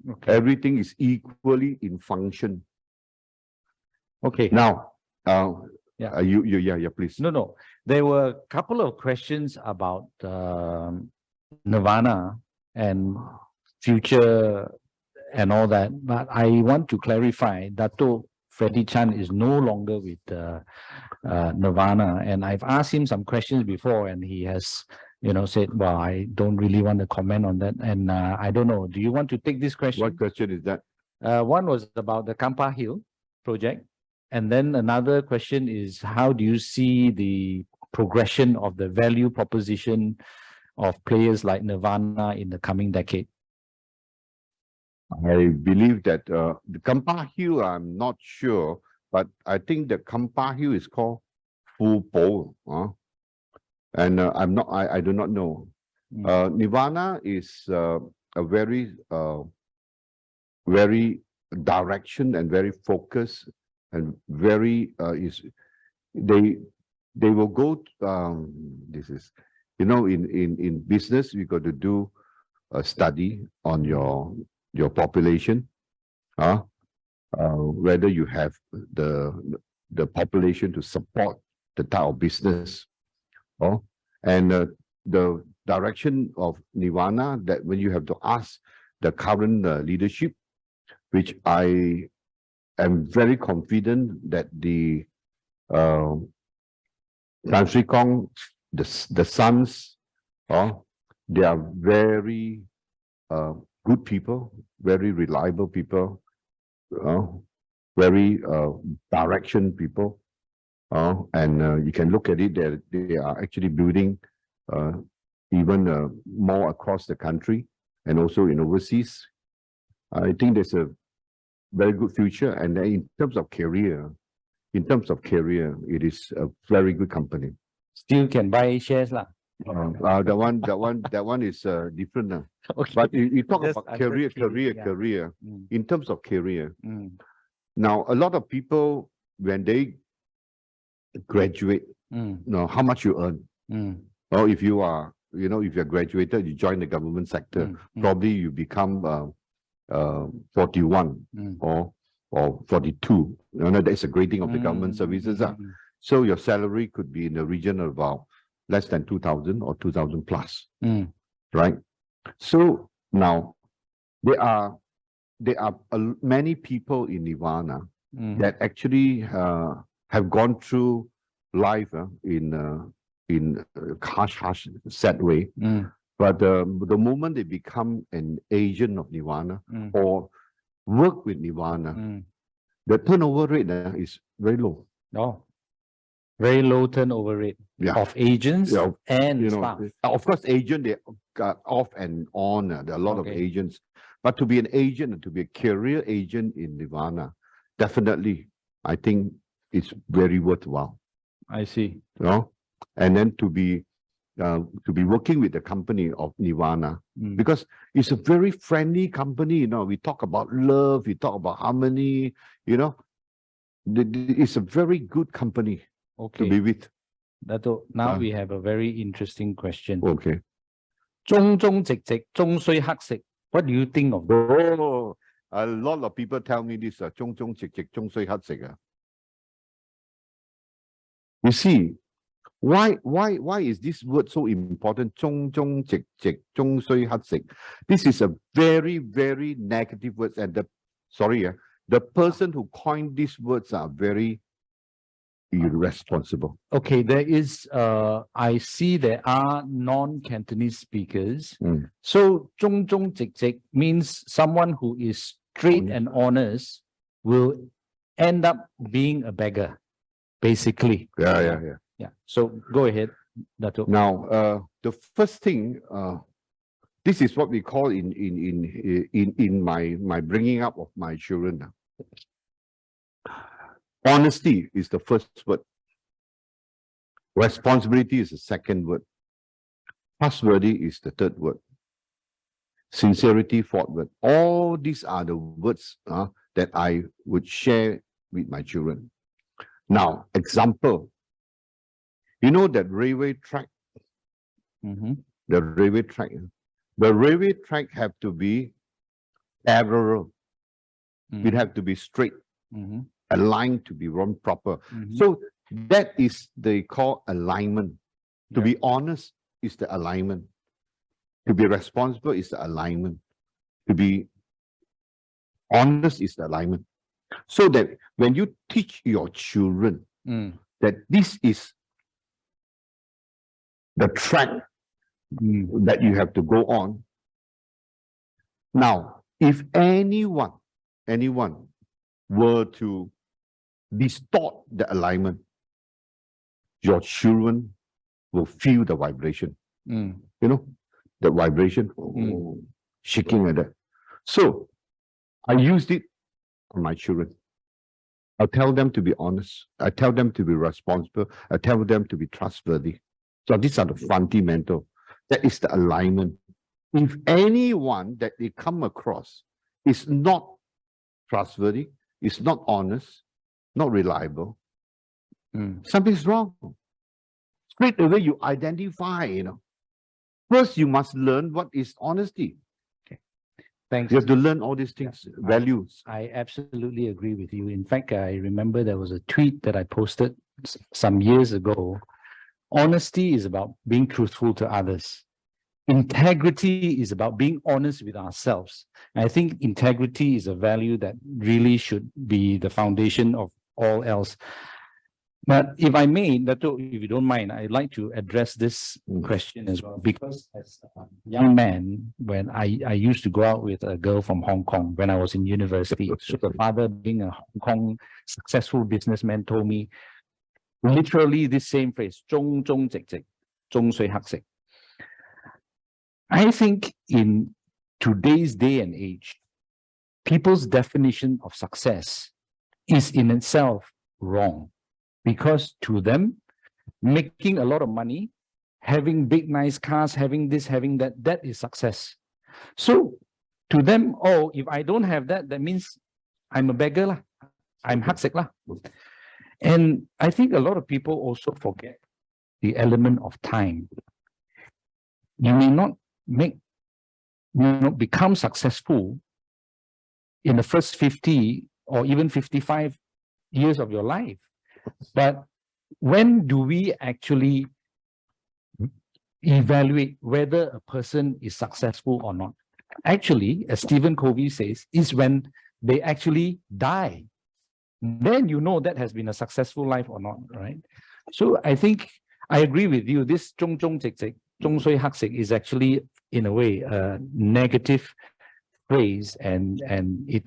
Okay. Everything is equally in function. Okay. Now, please. No. There were a couple of questions about Nirvana and future and all that. But I want to clarify, Dato Freddy Chan is no longer with Nirvana, and I've asked him some questions before, and he has, said, "Well, I don't really want to comment on that." And I don't know. Do you want to take this question? What question is that? One was about the Kampar Hill project, and then another question is, how do you see the progression of the value proposition of players like Nirvana in the coming decade? I believe that the Kampar Hill, I'm not sure, but I think the Kampar Hill is called Fu Bo. And I do not know. Nirvana is a very direction and very focused and very they will go this is, in business you got to do a study on your population, whether you have the population to support the type of business, and the direction of Nirvana, that when you have to ask the current leadership, which I am very confident that the Tan Sri Kong, the sons, they are very good people, very reliable people, very direction people, and you can look at it that they are actually building even more across the country and also in overseas. I think there's a very good future, and in terms of career, it is a very good company. Still can buy shares lah. That one is different. Okay. But you talk Just about career. In terms of career, now a lot of people, when they graduate, how much you earn. Or if you are, if you're graduated, you join the government sector, probably you become 41 or 42. That's a grading of the government services. So your salary could be in the region of about less than 2,000 or 2,000 plus, right? So now there are many people in Nirvana that actually have gone through life in harsh sad way. But the moment they become an agent of Nirvana or work with Nirvana, the turnover rate is very low. Oh, very low turnover rate of agents and staff. Of course, agent, they got off and on. There are a lot of agents. But to be an agent and to be a career agent in Nirvana, definitely, I think it's very worthwhile. I see. And then to be working with the company of Nirvana, because it's a very friendly company. We talk about love, we talk about harmony. It's a very good company to be with. Dato, now we have a very interesting question. Okay. 忠忠直直，終須黑色. What do you think of that? Oh, a lot of people tell me this. 忠忠直直，終須黑色. You see, why is this word so important? 忠忠直直，終須黑色. This is a very, very negative word, and the person who coined these words are very irresponsible. Okay, there is I see there are non-Cantonese speakers. So 忠忠直直 means someone who is straight and honest will end up being a beggar, basically. Yeah. So go ahead, Dato. Now, the first thing, this is what we call in my bringing up of my children. Honesty is the first word. Responsibility is the second word. Trustworthy is the third word. Sincerity, fourth word. All these are the words that I would share with my children. Now, example. That railway track? The railway track. The railway track have to be parallel. It have to be straight. A line to be run proper. So that is they call alignment. To be honest is the alignment. To be responsible is the alignment. to be honest is the alignment. So that when you teach your children that this is the track that you have to go on. Now, if anyone were to distort the alignment, your children will feel the vibration. You know, the vibration, shaking like that. So I used it on my children. I tell them to be honest. I tell them to be responsible. I tell them to be trustworthy. So these are the fundamental. That is the alignment. If anyone that they come across is not trustworthy, is not honest, not reliable, something's wrong. Straight away you identify, First, you must learn what is honesty. Thanks. You have to learn all these things, values. I absolutely agree with you. In fact, I remember there was a tweet that I posted some years ago. Honesty is about being truthful to others. Integrity is about being honest with ourselves. And I think integrity is a value that really should be the foundation of all else. But if I may, Dato, if you don't mind, I'd like to address this question as well, because as a young man, when I used to go out with a girl from Hong Kong when I was in university. So the father, being a Hong Kong successful businessman, told me literally this same phrase, 中中直直,中水黑色. I think in today's day and age, people's definition of success is in itself wrong. Because to them, making a lot of money, having big, nice cars, having this, having that, that is success. So to them, oh, if I don't have that, that means I'm a beggar lah. I'm haksek lah. And I think a lot of people also forget the element of time. You may not become successful in the first 50 or even 55 years of your life. But when do we actually evaluate whether a person is successful or not? Actually, as Stephen Covey says, is when they actually die. Then you know that has been a successful life or not, right? So I think I agree with you. This 中中直直,中水黑色 is actually, in a way, a negative phrase, and it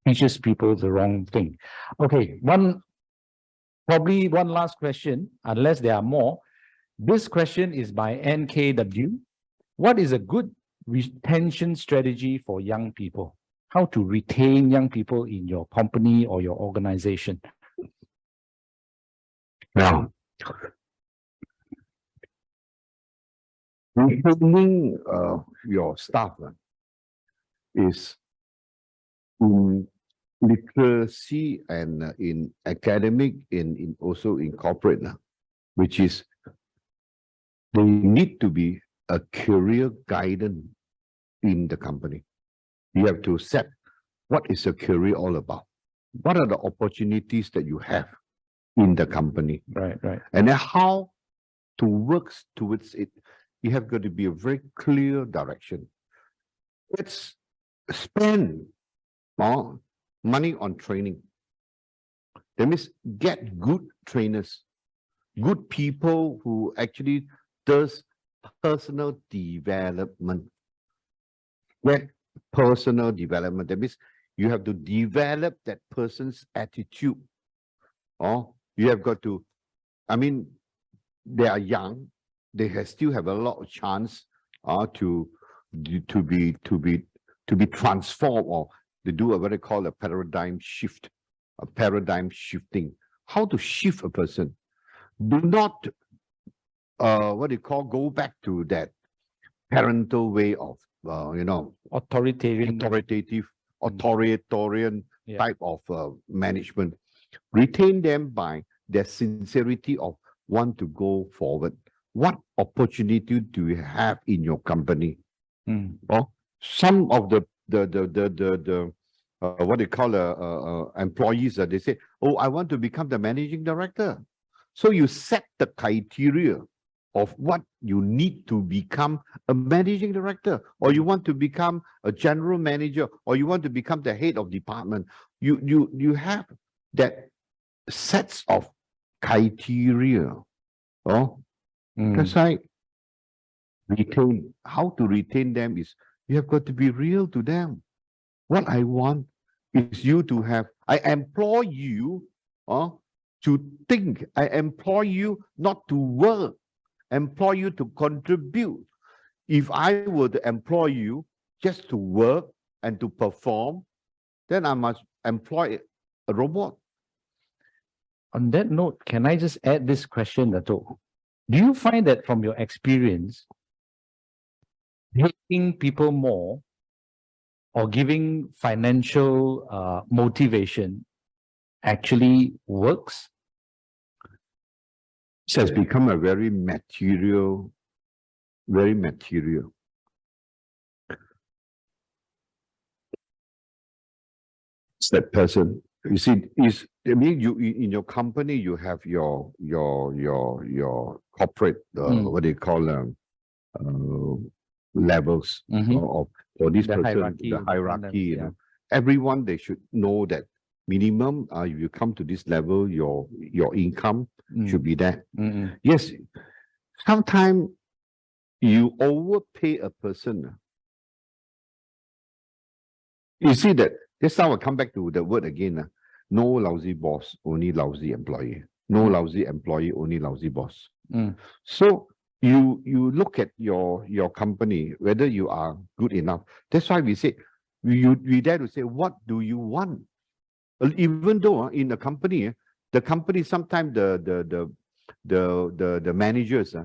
teaches people the wrong thing. Okay, probably one last question, unless there are more. This question is by NKW. What is a good retention strategy for young people? How to retain young people in your company or your organization? Now, retaining your staff is in literacy and in academic, in also in corporate, which is they need to be a career guidance in the company. You have to set what is a career all about. What are the opportunities that you have in the company? Right. And then how to work towards it. You have got to be a very clear direction. Let's spend more money on training. That means get good trainers, good people who actually does personal development. Get personal development. That means you have to develop that person's attitude. Or you have got to, they are young, they still have a lot of chance to be transformed, or they do what they call a paradigm shift, a paradigm shifting. How to shift a person? Do not, go back to that parental way of, authoritarian type of management. Retain them by their sincerity of want to go forward. What opportunity do you have in your company? Or some of the employees, they say, oh, I want to become the managing director. So you set the criteria of what you need to become a managing director, or you want to become a general manager, or you want to become the head of department. You have that sets of criteria. Oh, that's why how to retain them is you have got to be real to them. What I want is you to have, I employ you to think. I employ you not to work, employ you to contribute. If I were to employ you just to work and to perform, then I must employ a robot. On that note, can I just add this question, Dato? Do you find that from your experience, paying people more or giving financial motivation actually works? It has become a very material. It's that person. You see, I mean, you in your company you have your corporate what they call levels of for this The person, hierarchy, the hierarchy. You yeah. know, everyone they should know that minimum. If you come to this level, your income should be that. Yes, sometimes you overpay a person. You see that. This time I come back to the word again. No lousy boss, only lousy employee. No lousy employee, only lousy boss. So you look at your company, whether you are good enough. That's why we say we dare to say, what do you want? Even though in the company sometimes the managers,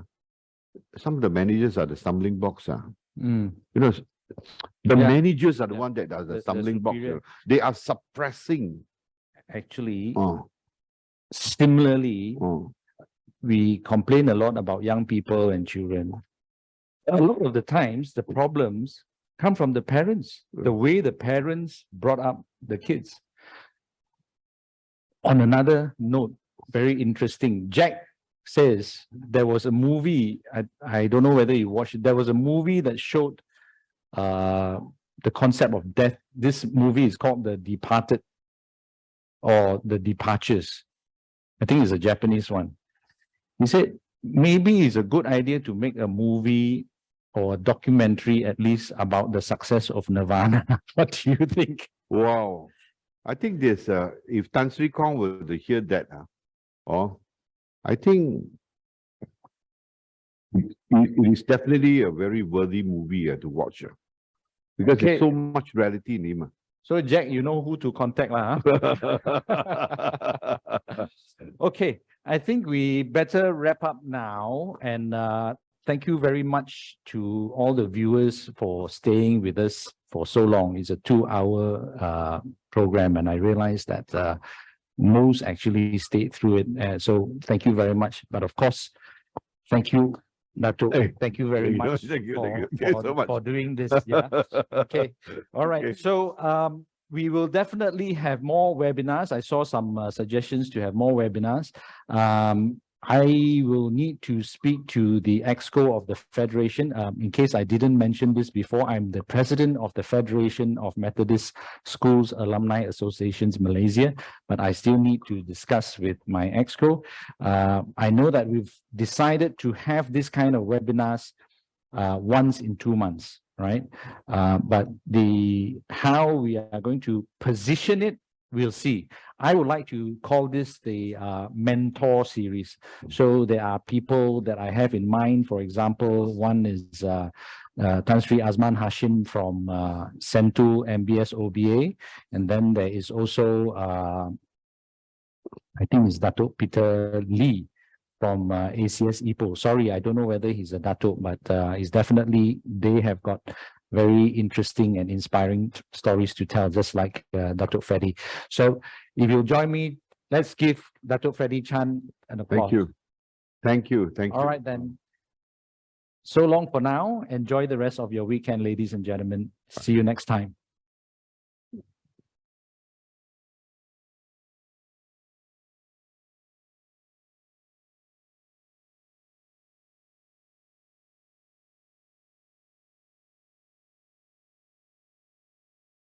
some of the managers are the stumbling blocks. You know, the managers are the one that are the stumbling blocks. They are suppressing. Actually, similarly, we complain a lot about young people and children. A lot of the times, the problems come from the parents, the way the parents brought up the kids. On another note, very interesting, Jack says there was a movie, I don't know whether you watched it, there was a movie that showed the concept of death. This movie is called The Departed or The Departures. I think it's a Japanese one. He said maybe it's a good idea to make a movie or a documentary at least about the success of Nirvana. What do you think? Wow. I think this, if Tan Sri Kong were to hear that, I think it is definitely a very worthy movie to watch. Because there's so much reality in him. So Jack, you know who to contact lah. Okay, I think we better wrap up now, and thank you very much to all the viewers for staying with us for so long. It's a 2-hour program, and I realized that most actually stayed through it. So thank you very much. But of course, thank you, Dato. Thank you very much for doing this. Yeah. Okay. All right. So we will definitely have more webinars. I saw some suggestions to have more webinars. I will need to speak to the EXCO of the Federation. In case I didn't mention this before, I'm the president of the Federation of Methodist Schools Alumni Associations Malaysia, but I still need to discuss with my EXCO. I know that we've decided to have this kind of webinars once in 2 months, right? But how we are going to position it, we'll see. I would like to call this the mentor series. So there are people that I have in mind. For example, one is Tan Sri Azman Hashim from Sentu MBS OBA. And then there is also, I think it's Dato Peter Lee from ACS Ipoh. Sorry, I don't know whether he's a Dato, but it's definitely, they have got very interesting and inspiring stories to tell, just like Dato Freddy. So if you'll join me, let's give Dato Freddy Chan an applause. Thank you. Thank you. Thank you. All right, then. So long for now. Enjoy the rest of your weekend, ladies and gentlemen. See you next time.